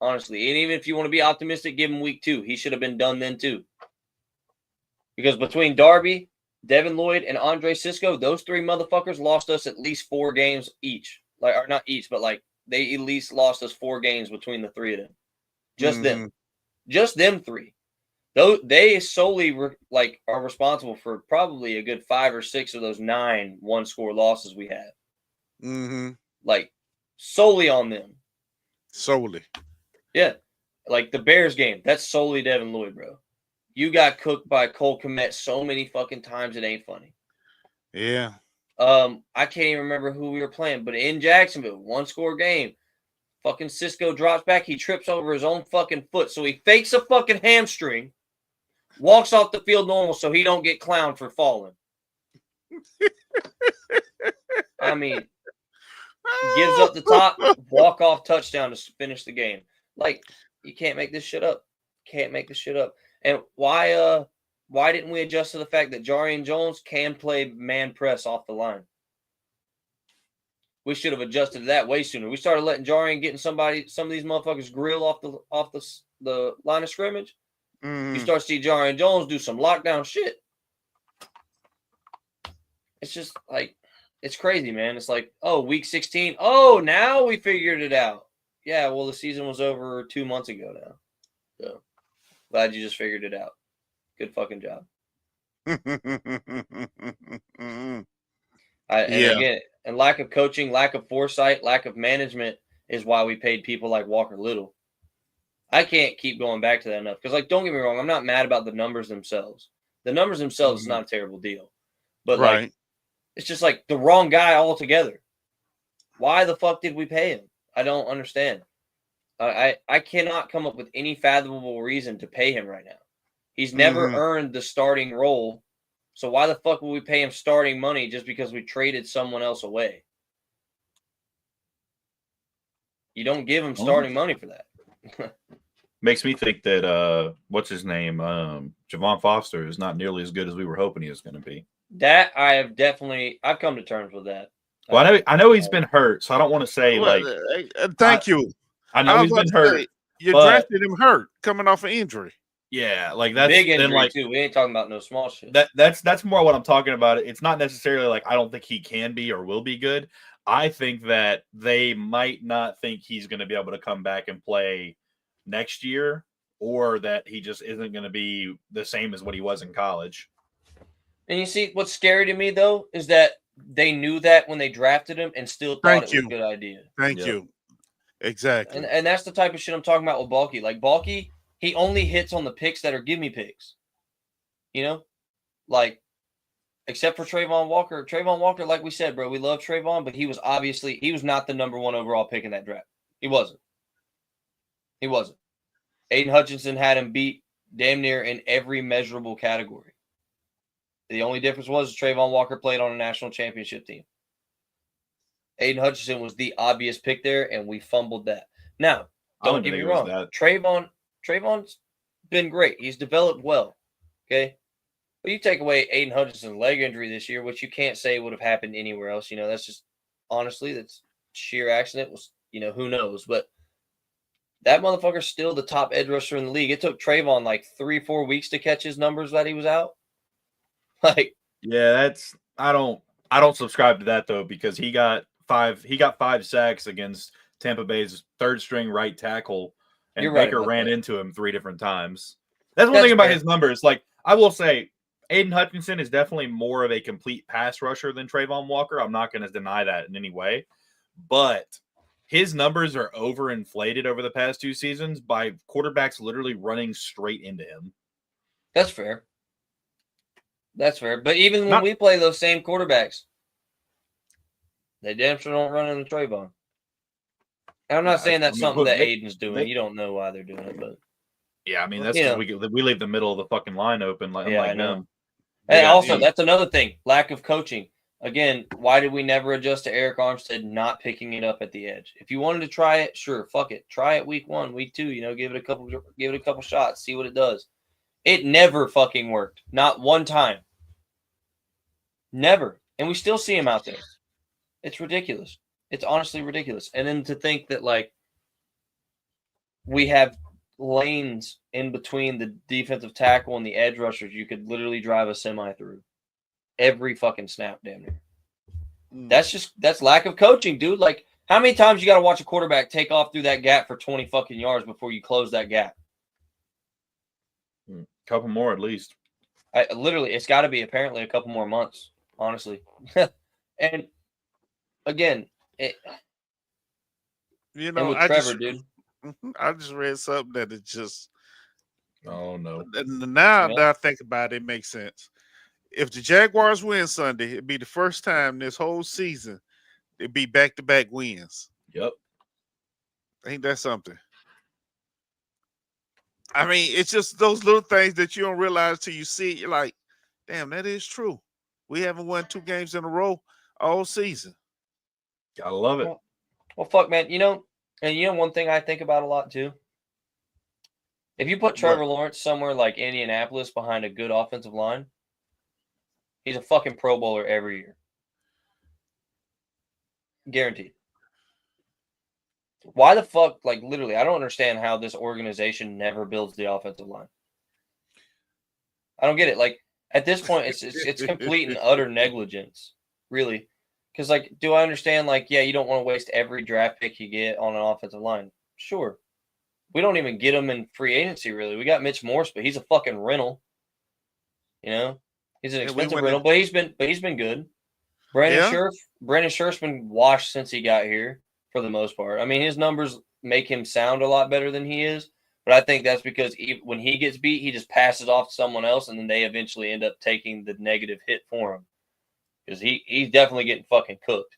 Honestly. And even if you want to be optimistic, give him week 2. He should have been done then too. Because between Darby, Devin Lloyd, and Andre Cisco, those 3 motherfuckers lost us at least 4 games each. Like, or not each, but like they at least lost us 4 games between the 3 of them. Just them. Just them 3. Though they solely are responsible for probably a good 5 or 6 of those 9 one-score losses we have. Like solely on them. Solely. Yeah. Like the Bears game, that's solely Devin Lloyd, bro. You got cooked by Cole Kmet so many fucking times it ain't funny. Yeah. I can't even remember who we were playing, but in Jacksonville, 1-score game. Fucking Cisco drops back. He trips over his own fucking foot. So he fakes a fucking hamstring, walks off the field normal so he don't get clowned for falling. I mean, gives up the top, walk off touchdown to finish the game. Like, you can't make this shit up. Can't make this shit up. And why didn't we adjust to the fact that Jarian Jones can play man press off the line? We should have adjusted to that way sooner. We started letting Jarian getting some of these motherfuckers grill off the line of scrimmage. You start to see Jarian Jones do some lockdown shit. It's just like, it's crazy, man. It's like, oh, week 16. Oh, now we figured it out. Yeah, well, the season was over 2 months ago now. So glad you just figured it out. Good fucking job. And lack of coaching, lack of foresight, lack of management is why we paid people like Walker Little. I can't keep going back to that enough because, like, don't get me wrong, I'm not mad about the numbers themselves. The numbers themselves is not a terrible deal, but like, it's just like the wrong guy altogether. Why the fuck did we pay him? I don't understand. I cannot come up with any fathomable reason to pay him right now. He's never earned the starting role. So why the fuck would we pay him starting money just because we traded someone else away? You don't give him starting money for that. Makes me think that what's his name? Javon Foster is not nearly as good as we were hoping he was going to be. That I've come to terms with that. Well, I know he's been hurt, so I don't want to say thank you. I know he's been hurt. You drafted him hurt, coming off an injury. Yeah, like that's big injury too. We ain't talking about no small shit. That's more what I'm talking about. It's not necessarily like I don't think he can be or will be good. I think that they might not think he's going to be able to come back and play next year, or that he just isn't going to be the same as what he was in college. And you see, what's scary to me though is that they knew that when they drafted him and still thought it was a good idea. Thank you. Exactly. And that's the type of shit I'm talking about with Balky. Like Balky, he only hits on the picks that are give me picks. You know? Like, except for Trayvon Walker. Trayvon Walker, like we said, bro, we love Trayvon, but he was not the number 1 overall pick in that draft. He wasn't. Aiden Hutchinson had him beat damn near in every measurable category. The only difference was Trayvon Walker played on a national championship team. Aiden Hutchinson was the obvious pick there, and we fumbled that. Now, don't get me wrong. Trayvon's been great. He's developed well. Okay? But you take away Aiden Hutchinson's leg injury this year, which you can't say would have happened anywhere else. You know, that's just, honestly, that's sheer accident. Was, you know, who knows? But that motherfucker's still the top edge rusher in the league. It took Trayvon like 3-4 weeks to catch his numbers that he was out. Like, yeah, I don't subscribe to that though, because he got five sacks against Tampa Bay's third string right tackle, and You're right Baker about ran that. into him 3 different times. That's one That's thing about fair. his numbers. Like, I will say, Aiden Hutchinson is definitely more of a complete pass rusher than Trayvon Walker. I'm not going to deny that in any way, but his numbers are overinflated over the past 2 seasons by quarterbacks literally running straight into him. That's fair. That's fair. But even when Not- we play those same quarterbacks, they damn sure don't run into Trayvon. And I'm not saying that's something that Aiden's doing. You don't know why they're doing it, but yeah, I mean, that's You because we leave the middle of the fucking line open, like Yeah, I unlike know. them. And got- also, yeah. that's another thing. Lack of coaching. Again, why did we never adjust to Eric Armstead not picking it up at the edge? If you wanted to try it, sure, fuck it. Try it week 1, week 2, give it a couple shots, see what it does. It never fucking worked. Not one time. Never. And we still see him out there. It's ridiculous. It's honestly ridiculous. And then to think that, like, we have lanes in between the defensive tackle and the edge rushers you could literally drive a semi through every fucking snap, damn near. That's lack of coaching, dude. Like, how many times you got to watch a quarterback take off through that gap for 20 fucking yards before you close that gap? Couple more at least. Literally, it's got to be apparently a couple more months, honestly. And again, You and know, with I Trevor, just dude. I just read something that it just Oh no. now Yeah. that I think about it, it makes sense. If the Jaguars win Sunday, it'd be the first time this whole season it'd be back-to-back wins. Yep. Ain't that something? I mean, it's just those little things that you don't realize till you see it. You're like, damn, that is true. We haven't won 2 games in a row all season. Gotta love it. Well, fuck, man. And one thing I think about a lot too. If you put Trevor Lawrence somewhere like Indianapolis behind a good offensive line, he's a fucking Pro Bowler every year. Guaranteed. Why the fuck, like, literally, I don't understand how this organization never builds the offensive line. I don't get it. Like, at this point, it's complete and utter negligence, really. Because, like, do I understand, like, yeah, you don't want to waste every draft pick you get on an offensive line? Sure. We don't even get him in free agency, really. We got Mitch Morse, but he's a fucking rental. He's an expensive rental, but he's been good. Brandon Scherf's been washed since he got here for the most part. I mean, his numbers make him sound a lot better than he is, but I think that's because when he gets beat, he just passes off to someone else, and then they eventually end up taking the negative hit for him because he's definitely getting fucking cooked.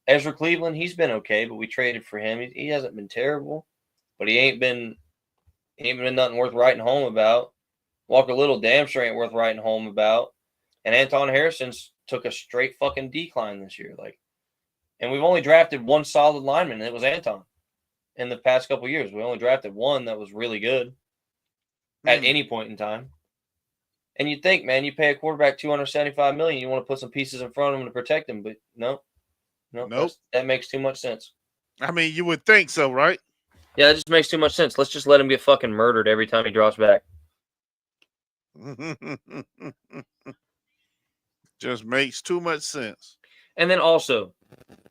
Ezra Cleveland, he's been okay, but we traded for him. He hasn't been terrible, but he ain't been nothing worth writing home about. Walker Little damn sure ain't worth writing home about. And Anton Harrison's took a straight fucking decline this year. Like, and we've only drafted one solid lineman, and it was Anton. In the past couple of years, we only drafted one that was really good at any point in time. And you think, man, you pay a quarterback $275 million, you want to put some pieces in front of him to protect him, but nope. That makes too much sense. I mean, you would think so, right? Yeah, it just makes too much sense. Let's just let him get fucking murdered every time he drops back. Just makes too much sense. And then also,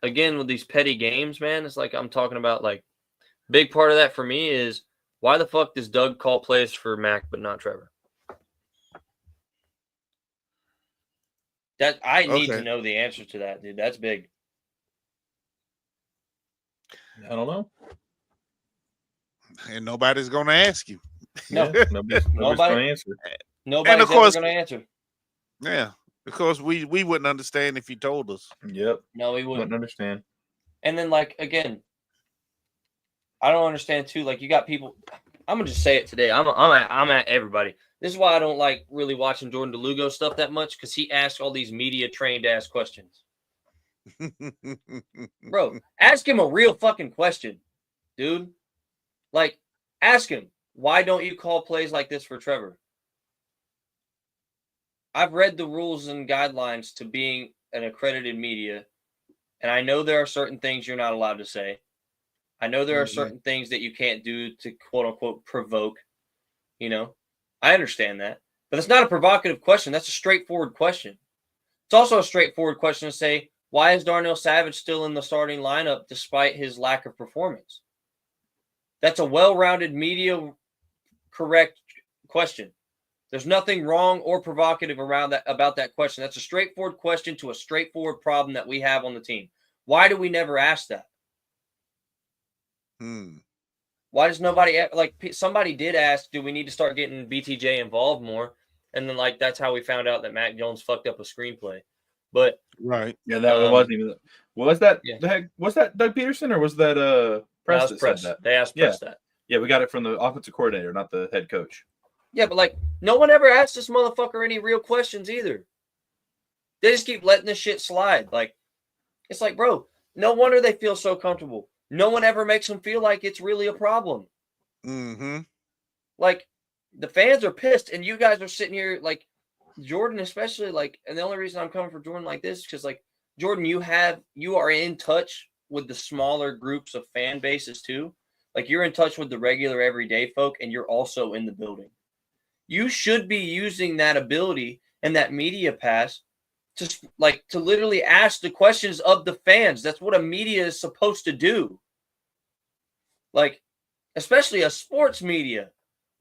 again, with these petty games, man, it's like I'm talking about, like, big part of that for me is why the fuck does Doug call plays for Mac but not Trevor? That I need to know the answer to that, dude. That's big. I don't know. And nobody's going to ask you. No, nobody's going to answer. Nobody's ever going to answer. Yeah, because we wouldn't understand if you told us. Yep. No, we wouldn't understand. And then, like, again, I don't understand too. Like, you got people. I'm gonna just say it today. I'm at everybody. This is why I don't like really watching Jordan DeLugo stuff that much, because he asks all these media trained ass questions. Bro, ask him a real fucking question, dude. Like, ask him, why don't you call plays like this for Trevor? I've read the rules and guidelines to being an accredited media, and I know there are certain things you're not allowed to say. I know there are certain things that you can't do to quote unquote provoke. I understand that, but it's not a provocative question. That's a straightforward question. It's also a straightforward question to say, why is Darnell Savage still in the starting lineup despite his lack of performance? That's a well-rounded, media correct question. There's nothing wrong or provocative about that question. That's a straightforward question to a straightforward problem that we have on the team. Why do we never ask that? Why does nobody somebody did ask, do we need to start getting BTJ involved more? And then that's how we found out that Mac Jones fucked up a screenplay. But right, yeah, that wasn't even. Was that was that Doug Peterson or was that Press that Press. said that? They asked Press that. Yeah, we got it from the offensive coordinator, not the head coach. Yeah, but no one ever asked this motherfucker any real questions either. They just keep letting this shit slide. It's bro, no wonder they feel so comfortable. No one ever makes them feel like it's really a problem. Mm-hmm. The fans are pissed, and you guys are sitting here, Jordan especially, and the only reason I'm coming for Jordan like this is because, Jordan, you are in touch with the smaller groups of fan bases too. You're in touch with the regular everyday folk, and you're also in the building. You should be using that ability and that media pass to literally ask the questions of the fans. That's what a media is supposed to do. Especially a sports media.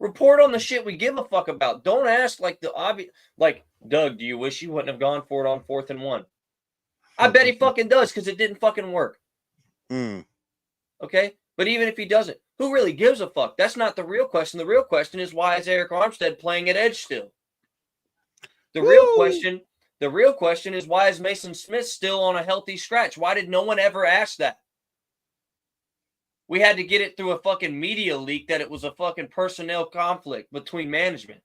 Report on the shit we give a fuck about. Don't ask the obvious. Doug, do you wish you wouldn't have gone for it on 4th and 1? I bet he fucking does because it didn't fucking work. Okay? But even if he doesn't, who really gives a fuck? That's not the real question. The real question is, why is Eric Armstead playing at edge still? The real question is, why is Mason Smith still on a healthy scratch? Why did no one ever ask that? We had to get it through a fucking media leak that it was a fucking personnel conflict between management.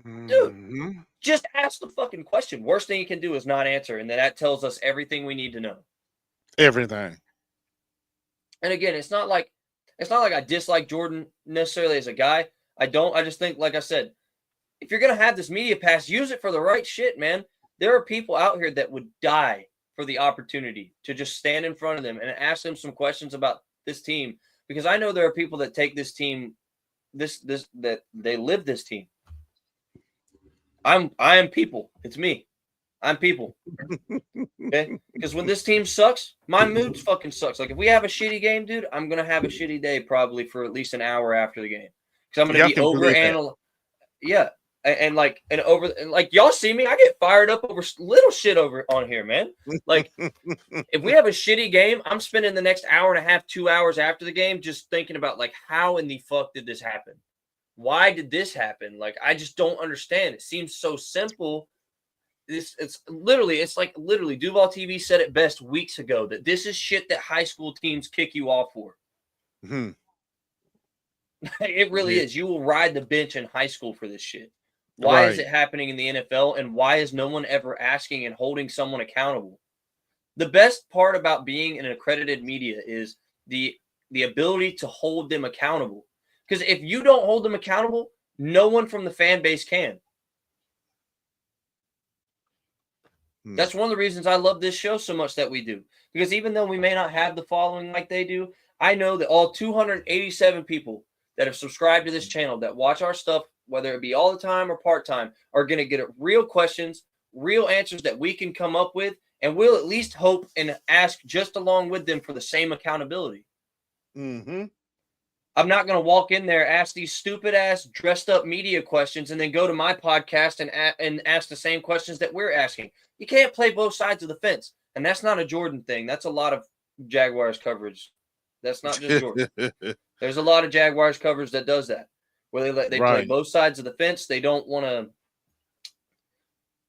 Dude, just ask the fucking question. Worst thing you can do is not answer, and then that tells us everything we need to know. Everything. And again, it's not like I dislike Jordan necessarily as a guy. I don't. I just think, like I said, if you're gonna have this media pass, use it for the right shit, man. There are people out here that would die for the opportunity to just stand in front of them and ask them some questions about this team, because I know there are people that take this team, that they live this team. I am people. It's me. I'm people. Okay? Because when this team sucks, my mood fucking sucks. If we have a shitty game, dude, I'm gonna have a shitty day probably for at least an hour after the game. Because I'm gonna be over yeah. And y'all see me, I get fired up over little shit over on here, man. If we have a shitty game, I'm spending the next hour and a half, 2 hours after the game just thinking about how in the fuck did this happen? Why did this happen? I just don't understand. It seems so simple. It's literally Duval TV said it best weeks ago that this is shit that high school teams kick you off for. It really is. You will ride the bench in high school for this shit. Why is it happening in the NFL, and why is no one ever asking and holding someone accountable? The best part about being an accredited media is the ability to hold them accountable. Because if you don't hold them accountable, no one from the fan base can. That's one of the reasons I love this show so much that we do. Because even though we may not have the following like they do, I know that all 287 people that have subscribed to this channel that watch our stuff, whether it be all the time or part-time, are going to get real questions, real answers that we can come up with, and we'll at least hope and ask just along with them for the same accountability. I'm not going to walk in there, ask these stupid-ass, dressed-up media questions, and then go to my podcast and ask the same questions that we're asking. You can't play both sides of the fence, and that's not a Jordan thing. That's a lot of Jaguars coverage. That's not just Jordan. There's a lot of Jaguars coverage that does that, where they play both sides of the fence. They don't want to.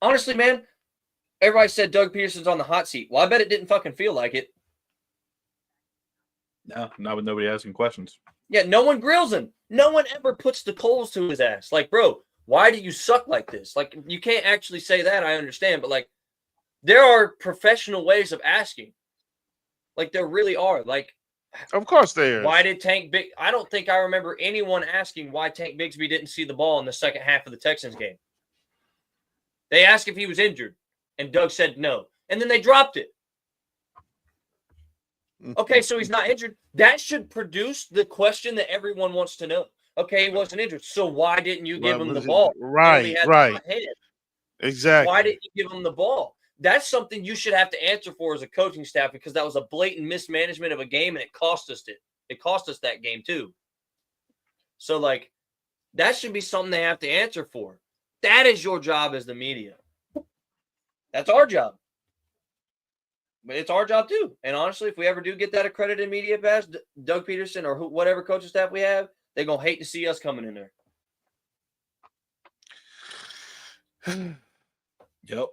Honestly, man, everybody said Doug Peterson's on the hot seat. Well, I bet it didn't fucking feel like it. No, not with nobody asking questions. Yeah, no one grills him. No one ever puts the coals to his ass. Bro, why do you suck like this? You can't actually say that, I understand, but there are professional ways of asking. There really are. Of course there is. Why did I don't think I remember anyone asking why Tank Bigsby didn't see the ball in the second half of the Texans game. They asked if he was injured, and Doug said no. And then they dropped it. Okay, so he's not injured. That should produce the question that everyone wants to know. Okay, he wasn't injured. So why didn't you give him the ball? Right. Exactly. Why didn't you give him the ball? That's something you should have to answer for as a coaching staff, because that was a blatant mismanagement of a game, and it cost us it. It cost us that game too. So, like, that should be something they have to answer for. That is your job as the media. That's our job. But it's our job too. And honestly, if we ever do get that accredited media pass, Doug Peterson or whatever coaching staff we have, they're going to hate to see us coming in there. Yep.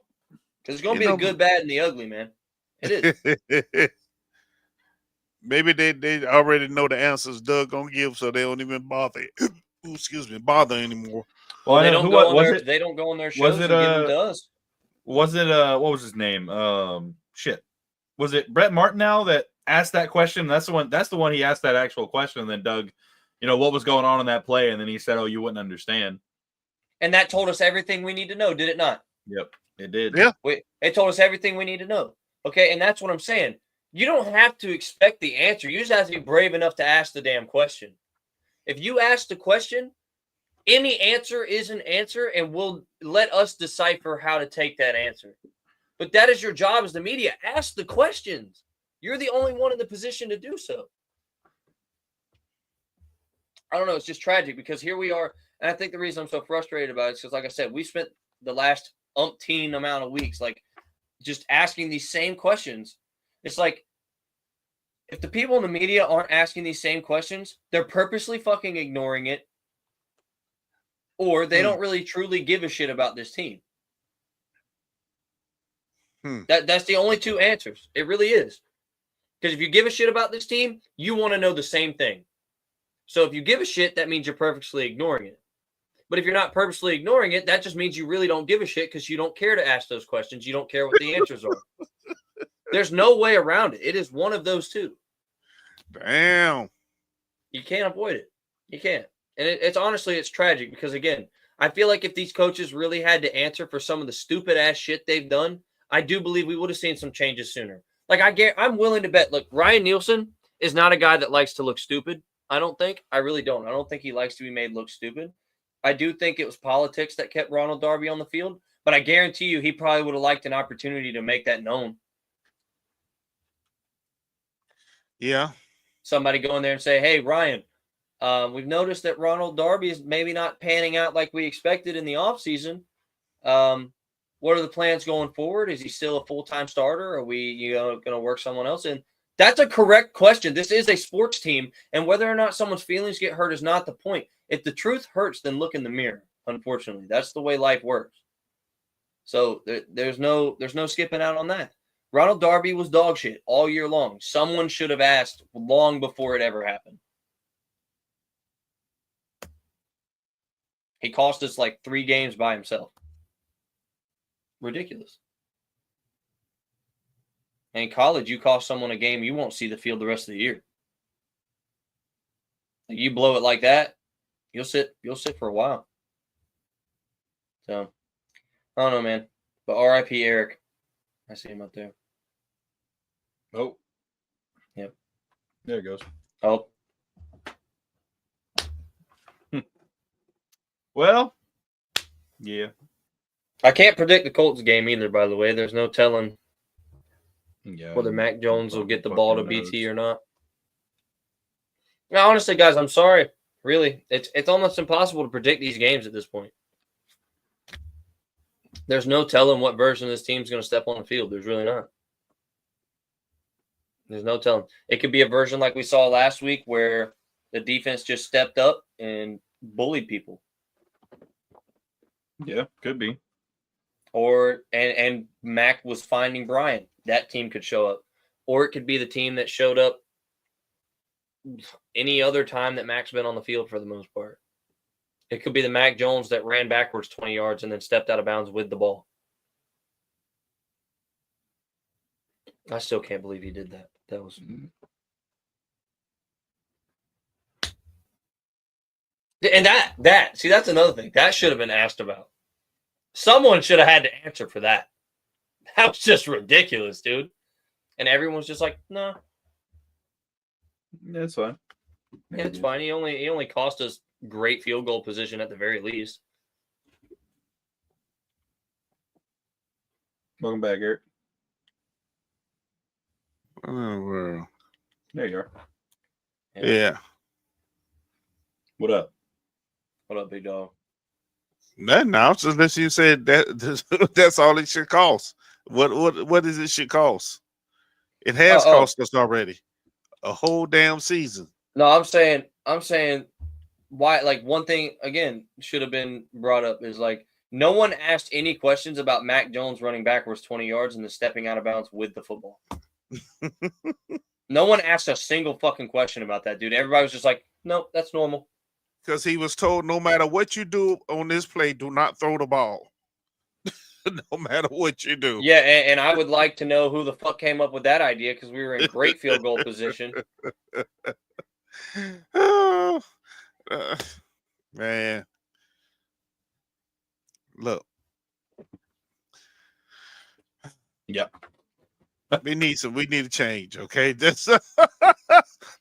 Because it's going to be the good, bad, and the ugly, man. It is. Maybe they already know the answers Doug gonna give, so they don't even bother. Bother anymore. Well, they I know don't who go on was their, it? they don't go on their shows Was it and give them to us. Was it what was his name? Shit. Was it Brett Martineau that asked that question? That's the one he asked that actual question, and then Doug, what was going on in that play, and then he said, "Oh, you wouldn't understand." And that told us everything we need to know, did it not? Yep, it did. Yeah. It told us everything we need to know. Okay, and that's what I'm saying. You don't have to expect the answer. You just have to be brave enough to ask the damn question. If you ask the question, any answer is an answer, and will let us decipher how to take that answer. But that is your job as the media. Ask the questions. You're the only one in the position to do so. I don't know. It's just tragic because here we are. And I think the reason I'm so frustrated about it is because, like I said, we spent the last umpteen amount of weeks just asking these same questions. It's like, if the people in the media aren't asking these same questions, they're purposely fucking ignoring it, or they don't really truly give a shit about this team. That's the only two answers. It really is. Because if you give a shit about this team, you want to know the same thing. So if you give a shit, that means you're purposely ignoring it. But if you're not purposely ignoring it, that just means you really don't give a shit because you don't care to ask those questions. You don't care what the answers are. There's no way around it. It is one of those two. Damn. You can't avoid it. You can't. And it's honestly, it's tragic because, again, I feel like if these coaches really had to answer for some of the stupid ass shit they've done, I do believe we would have seen some changes sooner. Like, I'm willing to bet, look, Ryan Nielsen is not a guy that likes to look stupid. I don't think. I really don't. I don't think he likes to be made look stupid. I do think it was politics that kept Ronald Darby on the field, but I guarantee you he probably would have liked an opportunity to make that known. Yeah. Somebody go in there and say, hey, Ryan, we've noticed that Ronald Darby is maybe not panning out like we expected in the offseason. What are the plans going forward? Is he still a full-time starter? Are we going to work someone else in? That's a correct question. This is a sports team, and whether or not someone's feelings get hurt is not the point. If the truth hurts, then look in the mirror. Unfortunately, that's the way life works. So there's no skipping out on that. Ronald Darby was dog shit all year long. Someone should have asked long before it ever happened. He cost us like 3 games by himself. Ridiculous. In college, you cost someone a game, you won't see the field the rest of the year. You blow it like that, you'll sit for a while. So, I don't know, man. But R.I.P. Eric. I see him up there. Oh. Yep. There it goes. Oh. Well, yeah. I can't predict the Colts game either, by the way. There's no telling whether Mac Jones will get the ball to BT or not. Now, honestly, guys, I'm sorry. Really, it's almost impossible to predict these games at this point. There's no telling what version of this team's going to step on the field. There's really not. There's no telling. It could be a version like we saw last week where the defense just stepped up and bullied people. Yeah, could be. And Mac was finding Brian. That team could show up. Or it could be the team that showed up any other time that Mac's been on the field for the most part. It could be the Mac Jones that ran backwards 20 yards and then stepped out of bounds with the ball. I still can't believe he did that. That was... And see, that's another thing. That should have been asked about. Someone should have had to answer for that. That was just ridiculous, dude. And everyone's just like, no. Yeah, it's fine. Yeah, it's fine. He only cost us great field goal position at the very least. Welcome back, Eric. Oh, There you are. yeah. What up? What up, big dog? That now, so unless you said that that's all it should cost. What is it should cost? It has cost us already a whole damn season. No, I'm saying why, like, one thing again should have been brought up is like no one asked any questions about Mac Jones running backwards 20 yards and then stepping out of bounds with the football. No one asked a single fucking question about that, dude. Everybody was just like, nope, that's normal. Because he was told no matter what you do on this play, do not throw the ball. No matter what you do. Yeah, and I would like to know who the fuck came up with that idea because we were in great field goal position. Man. Look. Yep. We need to change, okay? That's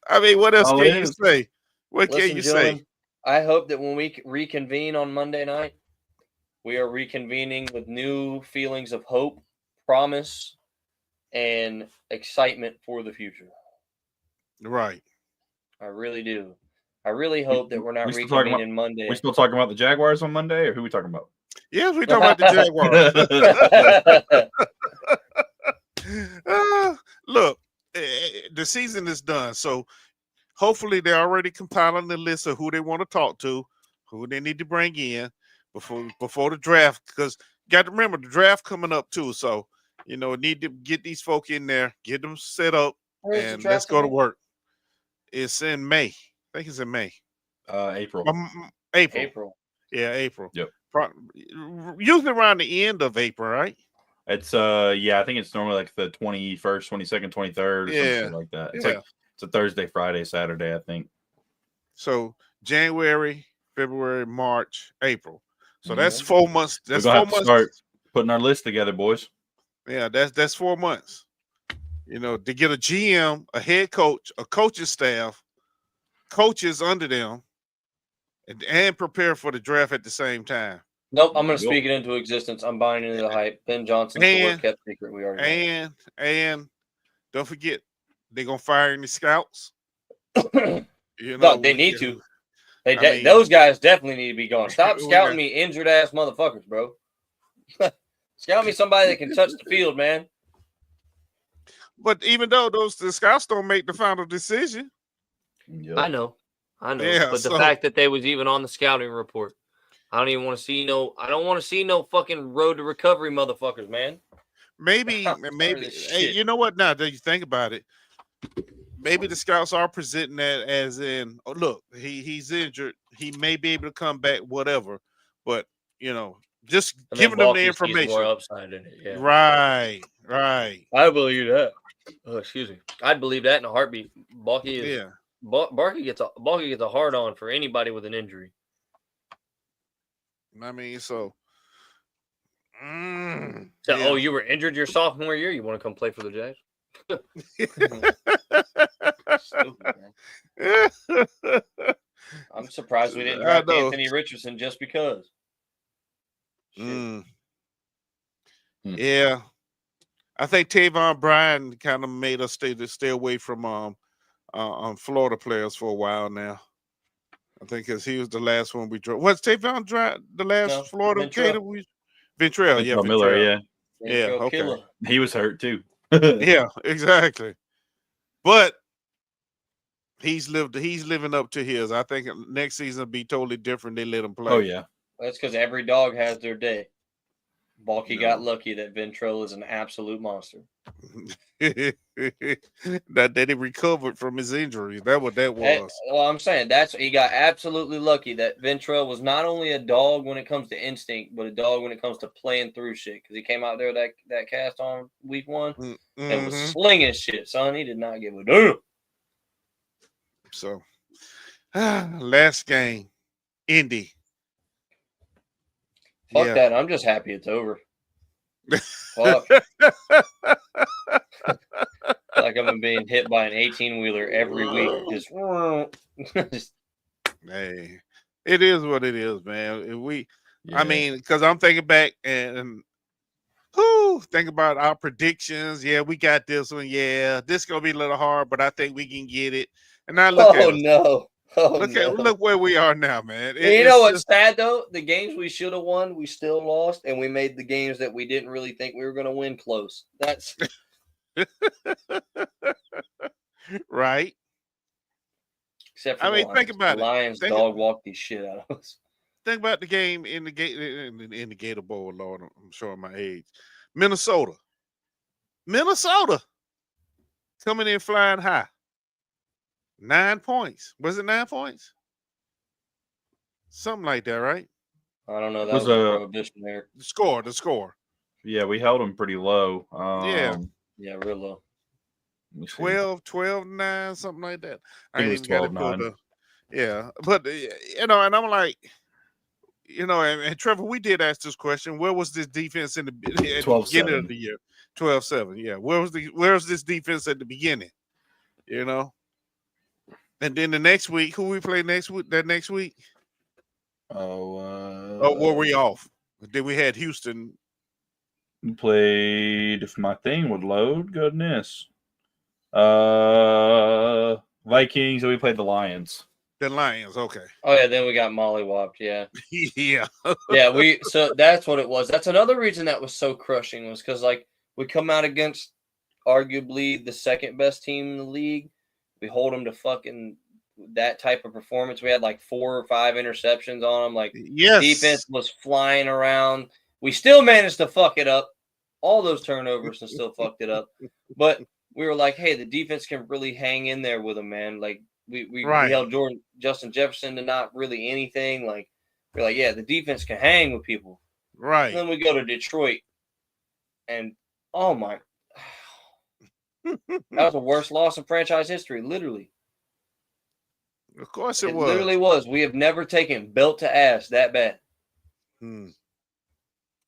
I mean, what else can you say? What can you say? I hope that when we reconvene on Monday night, we are reconvening with new feelings of hope, promise, and excitement for the future. Right. I really do. I really hope that we're not reconvening Monday. We still talking about the Jaguars on Monday, or who we talking about? Yes, we talking about the Jaguars. Look, the season is done, so hopefully they're already compiling the list of who they want to talk to, who they need to bring in before the draft. Because you got to remember the draft coming up too, so need to get these folk in there, get them set up, and let's go to work. It's in May. I think it's in May. April. April. Yeah, April. Yep. Usually around the end of April, right? It's I think it's normally like the 21st, 22nd, 23rd, or something like that. It's it's a Thursday, Friday, Saturday, I think. So January, February, March, April. So that's 4 months. That's We're 4 gonna months. Start putting our list together, boys. Yeah, that's 4 months. To get a GM, a head coach, a coaching staff, coaches under them, and prepare for the draft at the same time. Nope, I'm going to speak it into existence. I'm buying into the hype. Ben Johnson's the worst kept secret we already know. And don't forget, they're going to fire any scouts. No, they need to. Those guys definitely need to be gone. Stop scouting me injured-ass motherfuckers, bro. Scout me somebody that can touch the field, man. But even though the scouts don't make the final decision. Yep. I know. Yeah, but the fact that they was even on the scouting report. I don't even want to see I don't want to see no fucking road to recovery motherfuckers, man. Maybe. Hey, you know what? Now that you think about it, maybe the scouts are presenting that as in, oh, look, he's injured. He may be able to come back, whatever. But just giving them the information. More upside in it. Yeah. Right. I believe that. Oh, excuse me. I'd believe that in a heartbeat. Balky is. Yeah. Balky gets a hard on for anybody with an injury. I mean, so. Oh, you were injured your sophomore year? You want to come play for the Jags? Stupid, man. I'm surprised we didn't draft Anthony Richardson just because. Yeah. I think Tavon Bryan kind of made us stay away from Florida players for a while now. I think because he was the last one we drew. Was Tavon the last Florida Gator? Ventrell, yeah. Miller, yeah. Okay. Killer. He was hurt too. Yeah, exactly. But he's living up to his. I think next season will be totally different. They let him play. Oh yeah. That's because every dog has their day. Balky got lucky that Ventrell is an absolute monster. that he recovered from his injury. That's what that was. Well, I'm saying he got absolutely lucky that Ventrell was not only a dog when it comes to instinct, but a dog when it comes to playing through shit. Because he came out there that cast on week 1 and was slinging shit, son. He did not give a damn. So, last game, Indy. Fuck that. I'm just happy it's over. Fuck. Like I'm being hit by an 18-wheeler every week. Just Hey, it is what it is, man. I mean, because I'm thinking back and Think about our predictions. Yeah, we got this one. Yeah, this gonna be a little hard, but I think we can get it. And now look at us. No. Oh, Look where we are now, man. And you know what's sad though? The games we should have won, we still lost, and we made the games that we didn't really think we were going to win close. That's right. Except for think about the Lions dog walked the shit out of us. Think about the game in the Gator Bowl. Lord, I'm showing my age. Minnesota coming in flying high. 9 points. Was it 9 points? Something like that, right? I don't know. That was a prohibition there. The score. Yeah, we held them pretty low. Yeah, real low. 12-9, something like that. I think it was 12-9. Yeah, but and I'm like, and Trevor, we did ask this question: where was this defense in the beginning of the year? 12-7. Yeah, where was this defense at the beginning? And then the next week, who we play next week? That next week? Were we off? Then we had Houston. We played, if my thing would load, goodness. Vikings, and we played the Lions. The Lions, okay. Oh yeah, then we got mollywopped. Yeah, yeah, yeah. So that's what it was. That's another reason that was so crushing was because we come out against arguably the second best team in the league. We hold them to fucking that type of performance. We had 4 or 5 interceptions on them. Defense was flying around. We still managed to fuck it up. All those turnovers and still fucked it up. But we were like, hey, the defense can really hang in there with them, man. We held Justin Jefferson to not really anything. We're like, yeah, the defense can hang with people. Right. And then we go to Detroit. And, oh, my. That was the worst loss in franchise history, literally. Of course it was. It literally was. We have never taken belt to ass that bad. And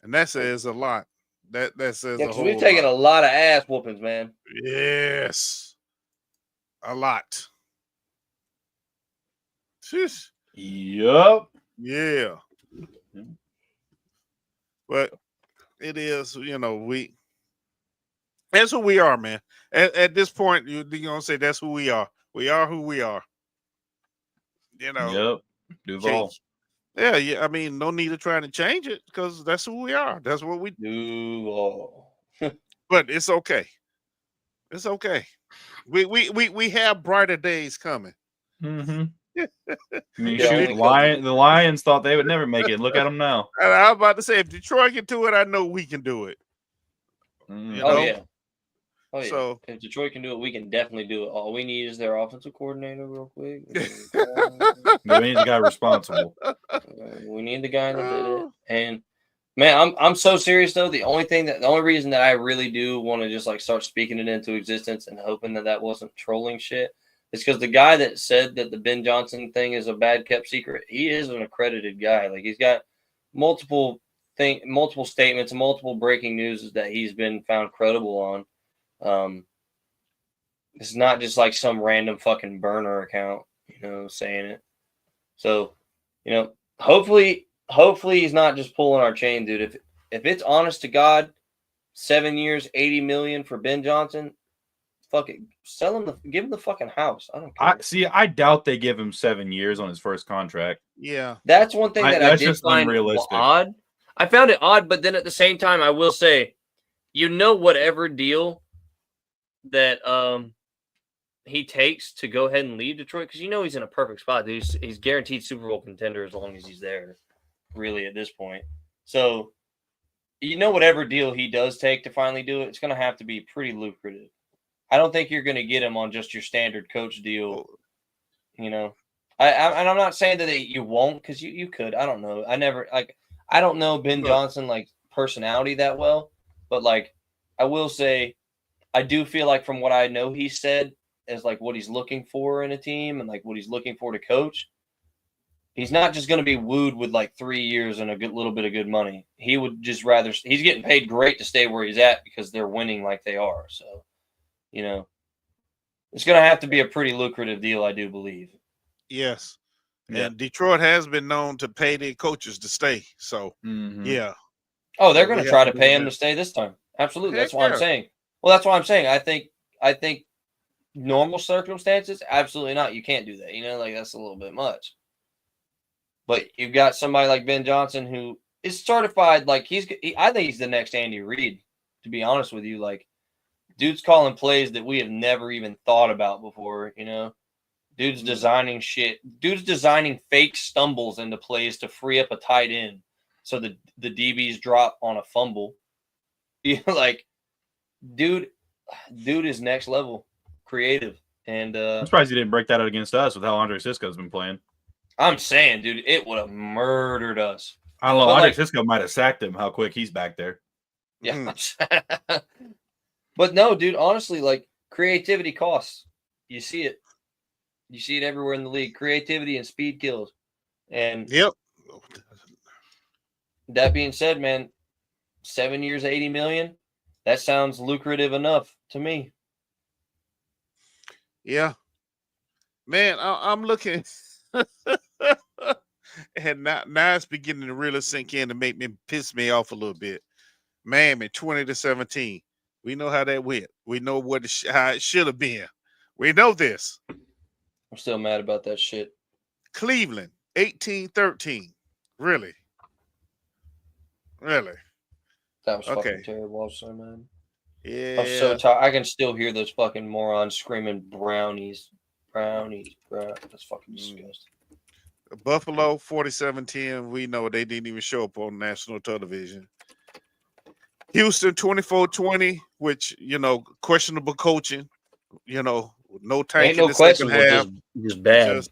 that says a lot. That says a whole we've taken a lot of ass whoopings, man. Yes. A lot. Sheesh. Yup. Yeah. But it is, that's who we are, man. At this point, you're going to say that's who we are. We are who we are. Yep. Duval. Yeah. I mean, no need of trying to change it because that's who we are. That's what we do. But it's okay. It's okay. We have brighter days coming. Mm-hmm. The Lions thought they would never make it. Look at them now. And I was about to say, if Detroit can do it, I know we can do it. Oh yeah. So if Detroit can do it, we can definitely do it. All we need is their offensive coordinator, real quick. We need the guy responsible. We need the guy that did it. And man, I'm so serious though. The only reason that I really do want to just start speaking it into existence and hoping that wasn't trolling shit is because the guy that said that the Ben Johnson thing is a bad kept secret, he is an accredited guy. He's got multiple statements, multiple breaking news that he's been found credible on. It's not just some random fucking burner account, saying it. So, hopefully he's not just pulling our chain, dude. If it's honest to God, 7 years, $80 million for Ben Johnson, fuck it, give him the fucking house. I don't care. I doubt they give him 7 years on his first contract. Yeah, that's one thing I did find odd. I found it odd, but then at the same time, I will say, whatever deal that he takes to go ahead and leave Detroit, because he's in a perfect spot. He's guaranteed Super Bowl contender as long as he's there, really, at this point. So, whatever deal he does take to finally do it, it's going to have to be pretty lucrative. I don't think you're going to get him on just your standard coach deal, and I'm not saying that you won't, because you could. I don't know. I don't know Ben Johnson personality that well, but I will say, I do feel from what I know he said as what he's looking for in a team and what he's looking for to coach, he's not just going to be wooed with 3 years and a little bit of good money. He would just rather, he's getting paid great to stay where he's at because they're winning like they are. So, it's going to have to be a pretty lucrative deal, I do believe. Yes. Yeah. And Detroit has been known to pay their coaches to stay. So, yeah. Oh, they're So going we to have try to to do pay him that. to stay this time. Absolutely. Heck That's what I'm yeah. saying. Well, that's what I'm saying. I think normal circumstances, absolutely not. You can't do that. Like that's a little bit much. But you've got somebody like Ben Johnson who is certified. Like I think he's the next Andy Reid. To be honest with you, like dude's calling plays that we have never even thought about before. Dude's designing shit. Dude's designing fake stumbles into plays to free up a tight end, so the DBs drop on a fumble. Like, dude is next level creative. And I'm surprised he didn't break that out against us with how Andre Sisco's been playing. I'm saying, dude, it would have murdered us. I don't know. But, Andre like- Sisco might have sacked him. How quick he's back there. Yeah. But no, dude, honestly, like creativity costs. You see it. You see it everywhere in the league. Creativity and speed kills. And Yep. that being said, man, 7 years, $80 million. That sounds lucrative enough to me. Yeah. Man, I'm looking and now it's beginning to really sink in and piss me off a little bit. Miami 20-17. We know how that went. We know how it should have been. We know this. I'm still mad about that shit. Cleveland 18-13. Really? Really? That was Okay. fucking terrible. I'm so mad. Yeah. I'm so tired. I can still hear those fucking morons screaming brownies. That's fucking disgusting. Buffalo 47-10. We know they didn't even show up on national television. Houston 24-20, which, questionable coaching, no tank Ain't in no the question, second half. Just bad.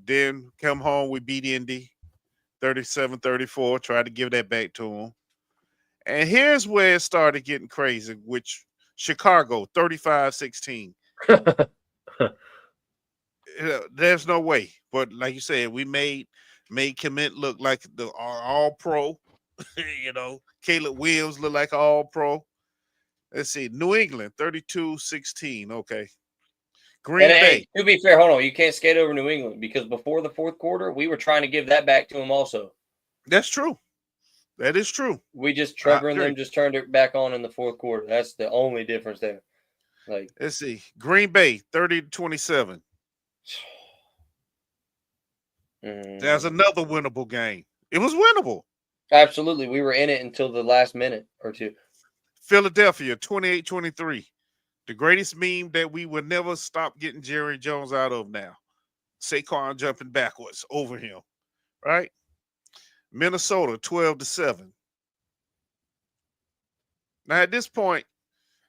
Then come home, we beat Indy 37-34, tried to give that back to them. And here's where it started getting crazy, which Chicago 35-16. There's no way. But like you said, we made Kmet look like our all-pro. Caleb Williams looked like an all-pro. Let's see. New England 32-16. Okay. Green Bay. Hey, to be fair, hold on. You can't skate over New England because before the fourth quarter, we were trying to give that back to them also. That's true. That is true. We just, Trevor and them just turned it back on in the fourth quarter. That's the only difference there. Like, let's see. Green Bay 30-27. That's another winnable game. It was winnable. Absolutely. We were in it until the last minute or two. Philadelphia 28-23. The greatest meme that we will never stop getting Jerry Jones out of now. Saquon jumping backwards over him. Right? Minnesota 12-7. Now at this point,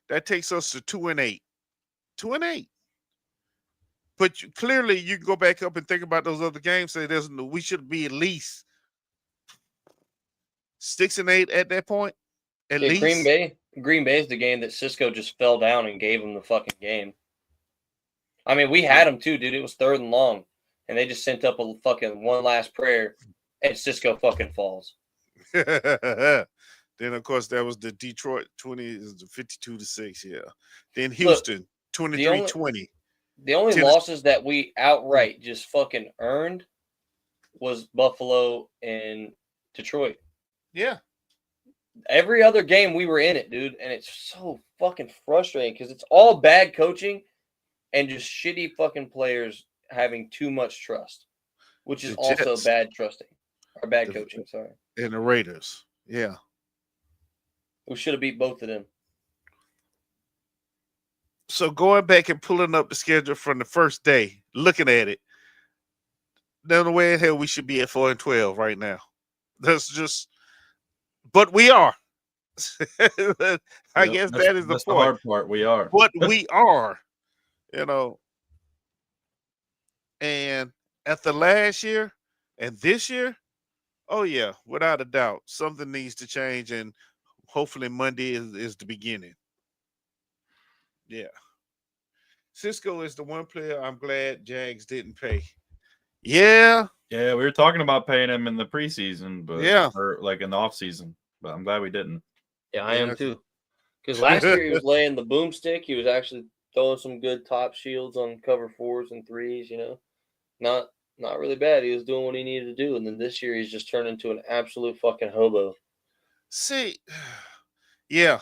that takes us to 2-8. 2-8. But clearly, you can go back up and think about those other games. Say we should be at least 6-8 at that point. At least Green Bay is the game that Cisco just fell down and gave him the fucking game. I mean, we had him too, dude. It was 3rd and long, and they just sent up a fucking one last prayer, and Cisco fucking falls. Then of course that was the Detroit 52-6. Yeah. Then Houston 23-20. The only losses that we outright just fucking earned was Buffalo and Detroit. Yeah. Every other game we were in it, dude, and it's so fucking frustrating because it's all bad coaching and just shitty fucking players having too much trust, which is also bad trusting or bad coaching. Sorry. And the Raiders, yeah, we should have beat both of them. So going back and pulling up the schedule from the first day, looking at it, there's no way in hell we should be at 4-12 right now. That's just, but we are. I guess that is the point. The hard part. We are. But we are, And after last year and this year, oh yeah, without a doubt, something needs to change, and hopefully Monday is the beginning. Yeah. Cisco is the one player I'm glad Jags didn't pay. Yeah. Yeah, we were talking about paying him in the preseason, but or like in the offseason, but I'm glad we didn't. Yeah, I am too. Because last year he was laying the boomstick. He was actually throwing some good top shields on cover 4s and 3s, Not really bad. He was doing what he needed to do. And then this year he's just turned into an absolute fucking hobo. See, yeah.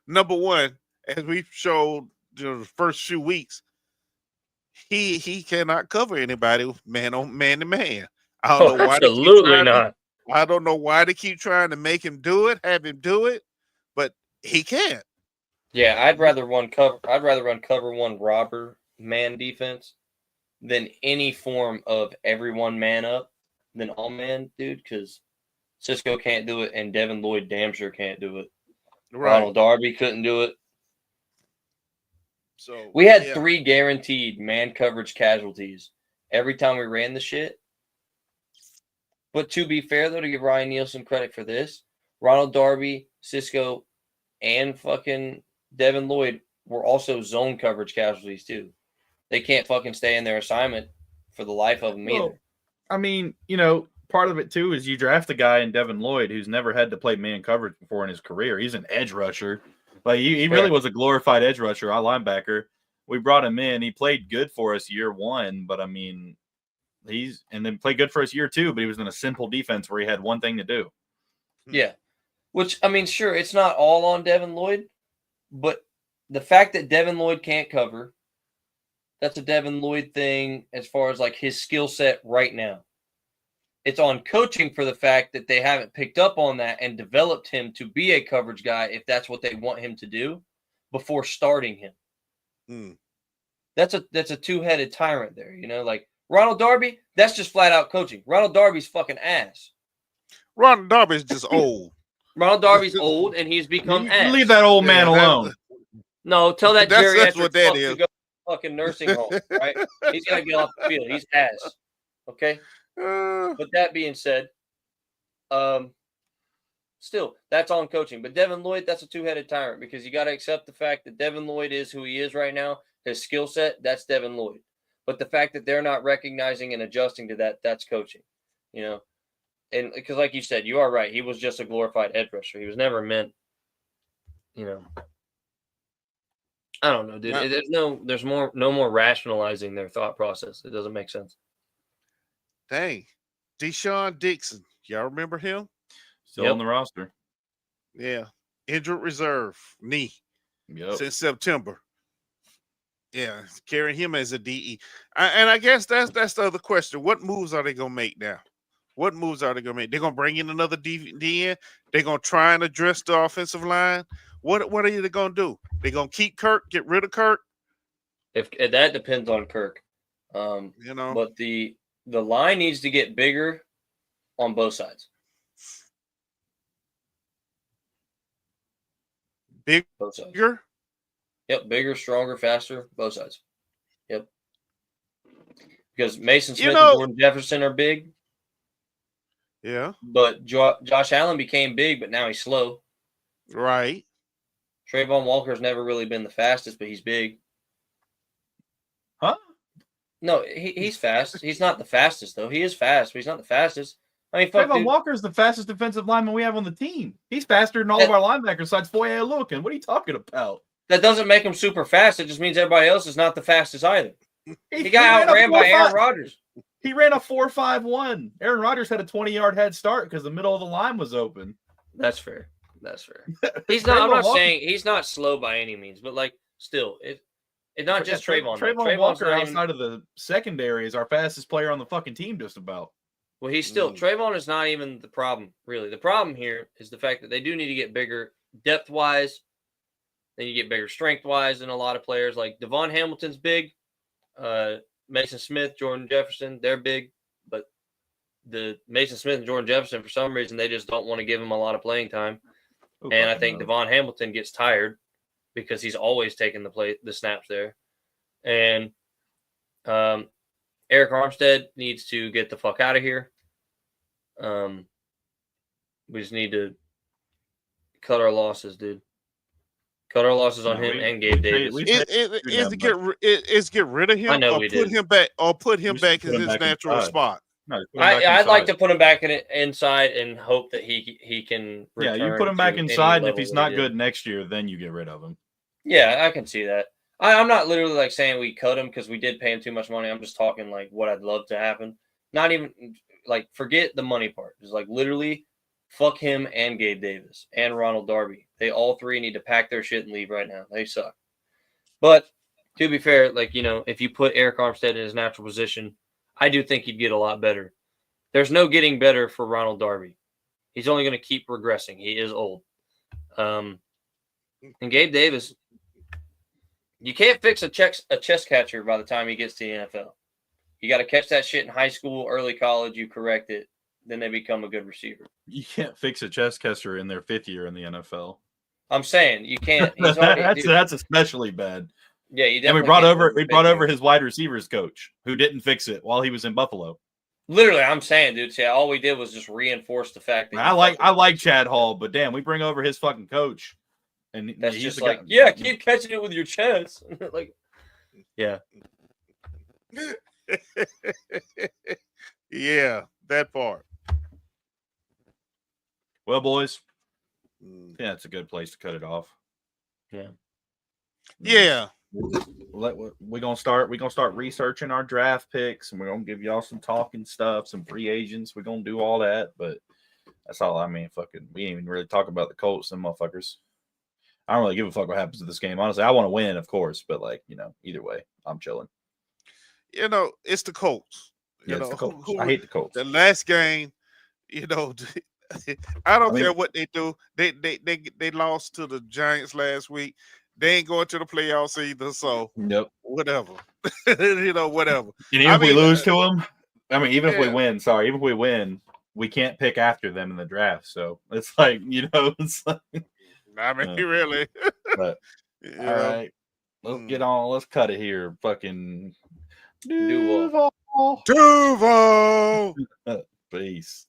Number one, as we showed the first few weeks, he cannot cover anybody man on man to man. I don't know why they keep absolutely trying to, not. I don't know why they keep trying to make him do it, have him do it, but he can't. Yeah, I'd rather run cover one robber man defense than any form of everyone man up than all man, dude. Because Cisco can't do it, and Devin Lloyd damn sure can't do it. Right. Ronald Darby couldn't do it. So We had yeah. 3 guaranteed man coverage casualties every time we ran the shit. But to be fair, though, to give Ryan Nielsen credit for this, Ronald Darby, Cisco, and fucking Devin Lloyd were also zone coverage casualties, too. They can't fucking stay in their assignment for the life of them either. I mean, part of it, too, is you draft a guy in Devin Lloyd who's never had to play man coverage before in his career. He's an edge rusher. Like, he really was a glorified edge rusher, our linebacker. We brought him in. He played good for us year 1, but, I mean, and then played good for us year 2, but he was in a simple defense where he had one thing to do. Yeah. Which, I mean, sure, it's not all on Devin Lloyd, but the fact that Devin Lloyd can't cover, that's a Devin Lloyd thing as far as, like, his skill set right now. It's on coaching for the fact that they haven't picked up on that and developed him to be a coverage guy if that's what they want him to do before starting him. That's a two-headed tyrant there, like Ronald Darby, that's just flat out coaching. Ronald Darby's fucking ass. Ronald Darby's just old. Ronald Darby's old and he's become ass. Leave that old man alone. No, tell that That's geriatric what that fuck is. to go to the fucking nursing home, right? He's got to get off the field. He's ass. Okay? But that being said, still, that's on coaching. But Devin Lloyd, that's a two-headed tyrant because you got to accept the fact that Devin Lloyd is who he is right now. His skill set, that's Devin Lloyd. But the fact that they're not recognizing and adjusting to that, that's coaching. And because like you said, you are right. He was just a glorified edge rusher. He was never meant, I don't know, dude. Yeah. There's no more rationalizing their thought process. It doesn't make sense. Dang. Deshaun Dixon. Y'all remember him? Still on the roster. Yeah. Injured reserve. Knee. Yep. Since September. Yeah. Carrying him as a DE. And I guess that's the other question. What moves are they going to make now? What moves are they going to make? They're going to bring in another DN? They're going to try and address the offensive line? What are they going to do? They're going to keep Kirk, get rid of Kirk? If that depends on Kirk. But the line needs to get bigger on both sides. Both sides. Bigger? Yep, bigger, stronger, faster, both sides. Yep. Because Mason Smith and Jordan Jefferson are big. Yeah. But Josh Allen became big, but now he's slow. Right. Trayvon Walker's never really been the fastest, but he's big. Huh? No, he's fast. He's not the fastest, though. He is fast, but he's not the fastest. I mean, Trayvon Walker's the fastest defensive lineman we have on the team. He's faster than all of our linebackers besides Foye Oluokun. What are you talking about? That doesn't make him super fast. It just means everybody else is not the fastest either. He got outran by Aaron Rodgers. He ran a 4.51. Aaron Rodgers had a 20-yard head start because the middle of the line was open. That's fair. He's not. I'm not saying he's not slow by any means, but like still, it's not just Trayvon. Trayvon Walker outside of the secondary is our fastest player on the fucking team, just about. Well, he's still Trayvon is not even the problem, really. The problem here is the fact that they do need to get bigger depth wise. Then you get bigger strength wise than a lot of players. Like Devon Hamilton's big, Mason Smith, Jordan Jefferson, they're big, but the Mason Smith and Jordan Jefferson, for some reason, they just don't want to give him a lot of playing time. And I think Devon Hamilton gets tired because he's always taking the snaps there. And Eric Armstead needs to get the fuck out of here. We just need to cut our losses, dude. Cut our losses on him and Gabe Davis. Is get rid of him? I know or we put did. him back, or put him back in his natural spot. No, I'd like to put him back inside and hope that he can. Yeah, you put him back inside, and if he's not good next year, then you get rid of him. Yeah, I can see that. I'm not literally like saying we cut him because we did pay him too much money. I'm just talking like what I'd love to happen. Not even like forget the money part. It's like literally Fuck him and Gabe Davis and Ronald Darby. They all three need to pack their shit and leave right now. They suck. But to be fair, like, you know, if you put Eric Armstead in his natural position, I do think he'd get a lot better. There's no getting better for Ronald Darby. He's only going to keep regressing. He is old. And Gabe Davis, you can't fix a chess catcher by the time he gets to the NFL. You got to catch that shit in high school, early college. You correct it. Then they become a good receiver. You can't fix a chess catcher in their 5th year in the NFL. I'm saying you can't. He's already, that's especially bad. Yeah, you and we brought over his wide receivers coach who didn't fix it while he was in Buffalo. Literally, I'm saying, dude. See, all we did was just reinforce the fact that I like Chad Hall, but damn, we bring over his fucking coach, and that's he's just the like, guy. yeah, keep catching it with your chest, like, yeah, Yeah, that part. Well, boys, yeah, it's a good place to cut it off. Yeah. We're gonna start researching our draft picks, and we're gonna give y'all some talking stuff, some free agents. We're gonna do all that, but that's all. I mean, fucking, we ain't even really talk about the Colts and motherfuckers. I don't really give a fuck what happens to this game. Honestly, I want to win, of course, but like, you know, either way, I'm chilling. You know, it's the Colts. Yeah, it's the Colts. I hate the Colts. The last game, you know, I don't care what they do. They lost to the Giants last week. They ain't going to the playoffs either, so whatever. You know, whatever. And even if we lose to them, I mean, even if we win, we can't pick after them in the draft. So it's like, you know, it's like, I mean, really. But all right, let's get on. Let's cut it here. Fucking Duval. Duval. Peace.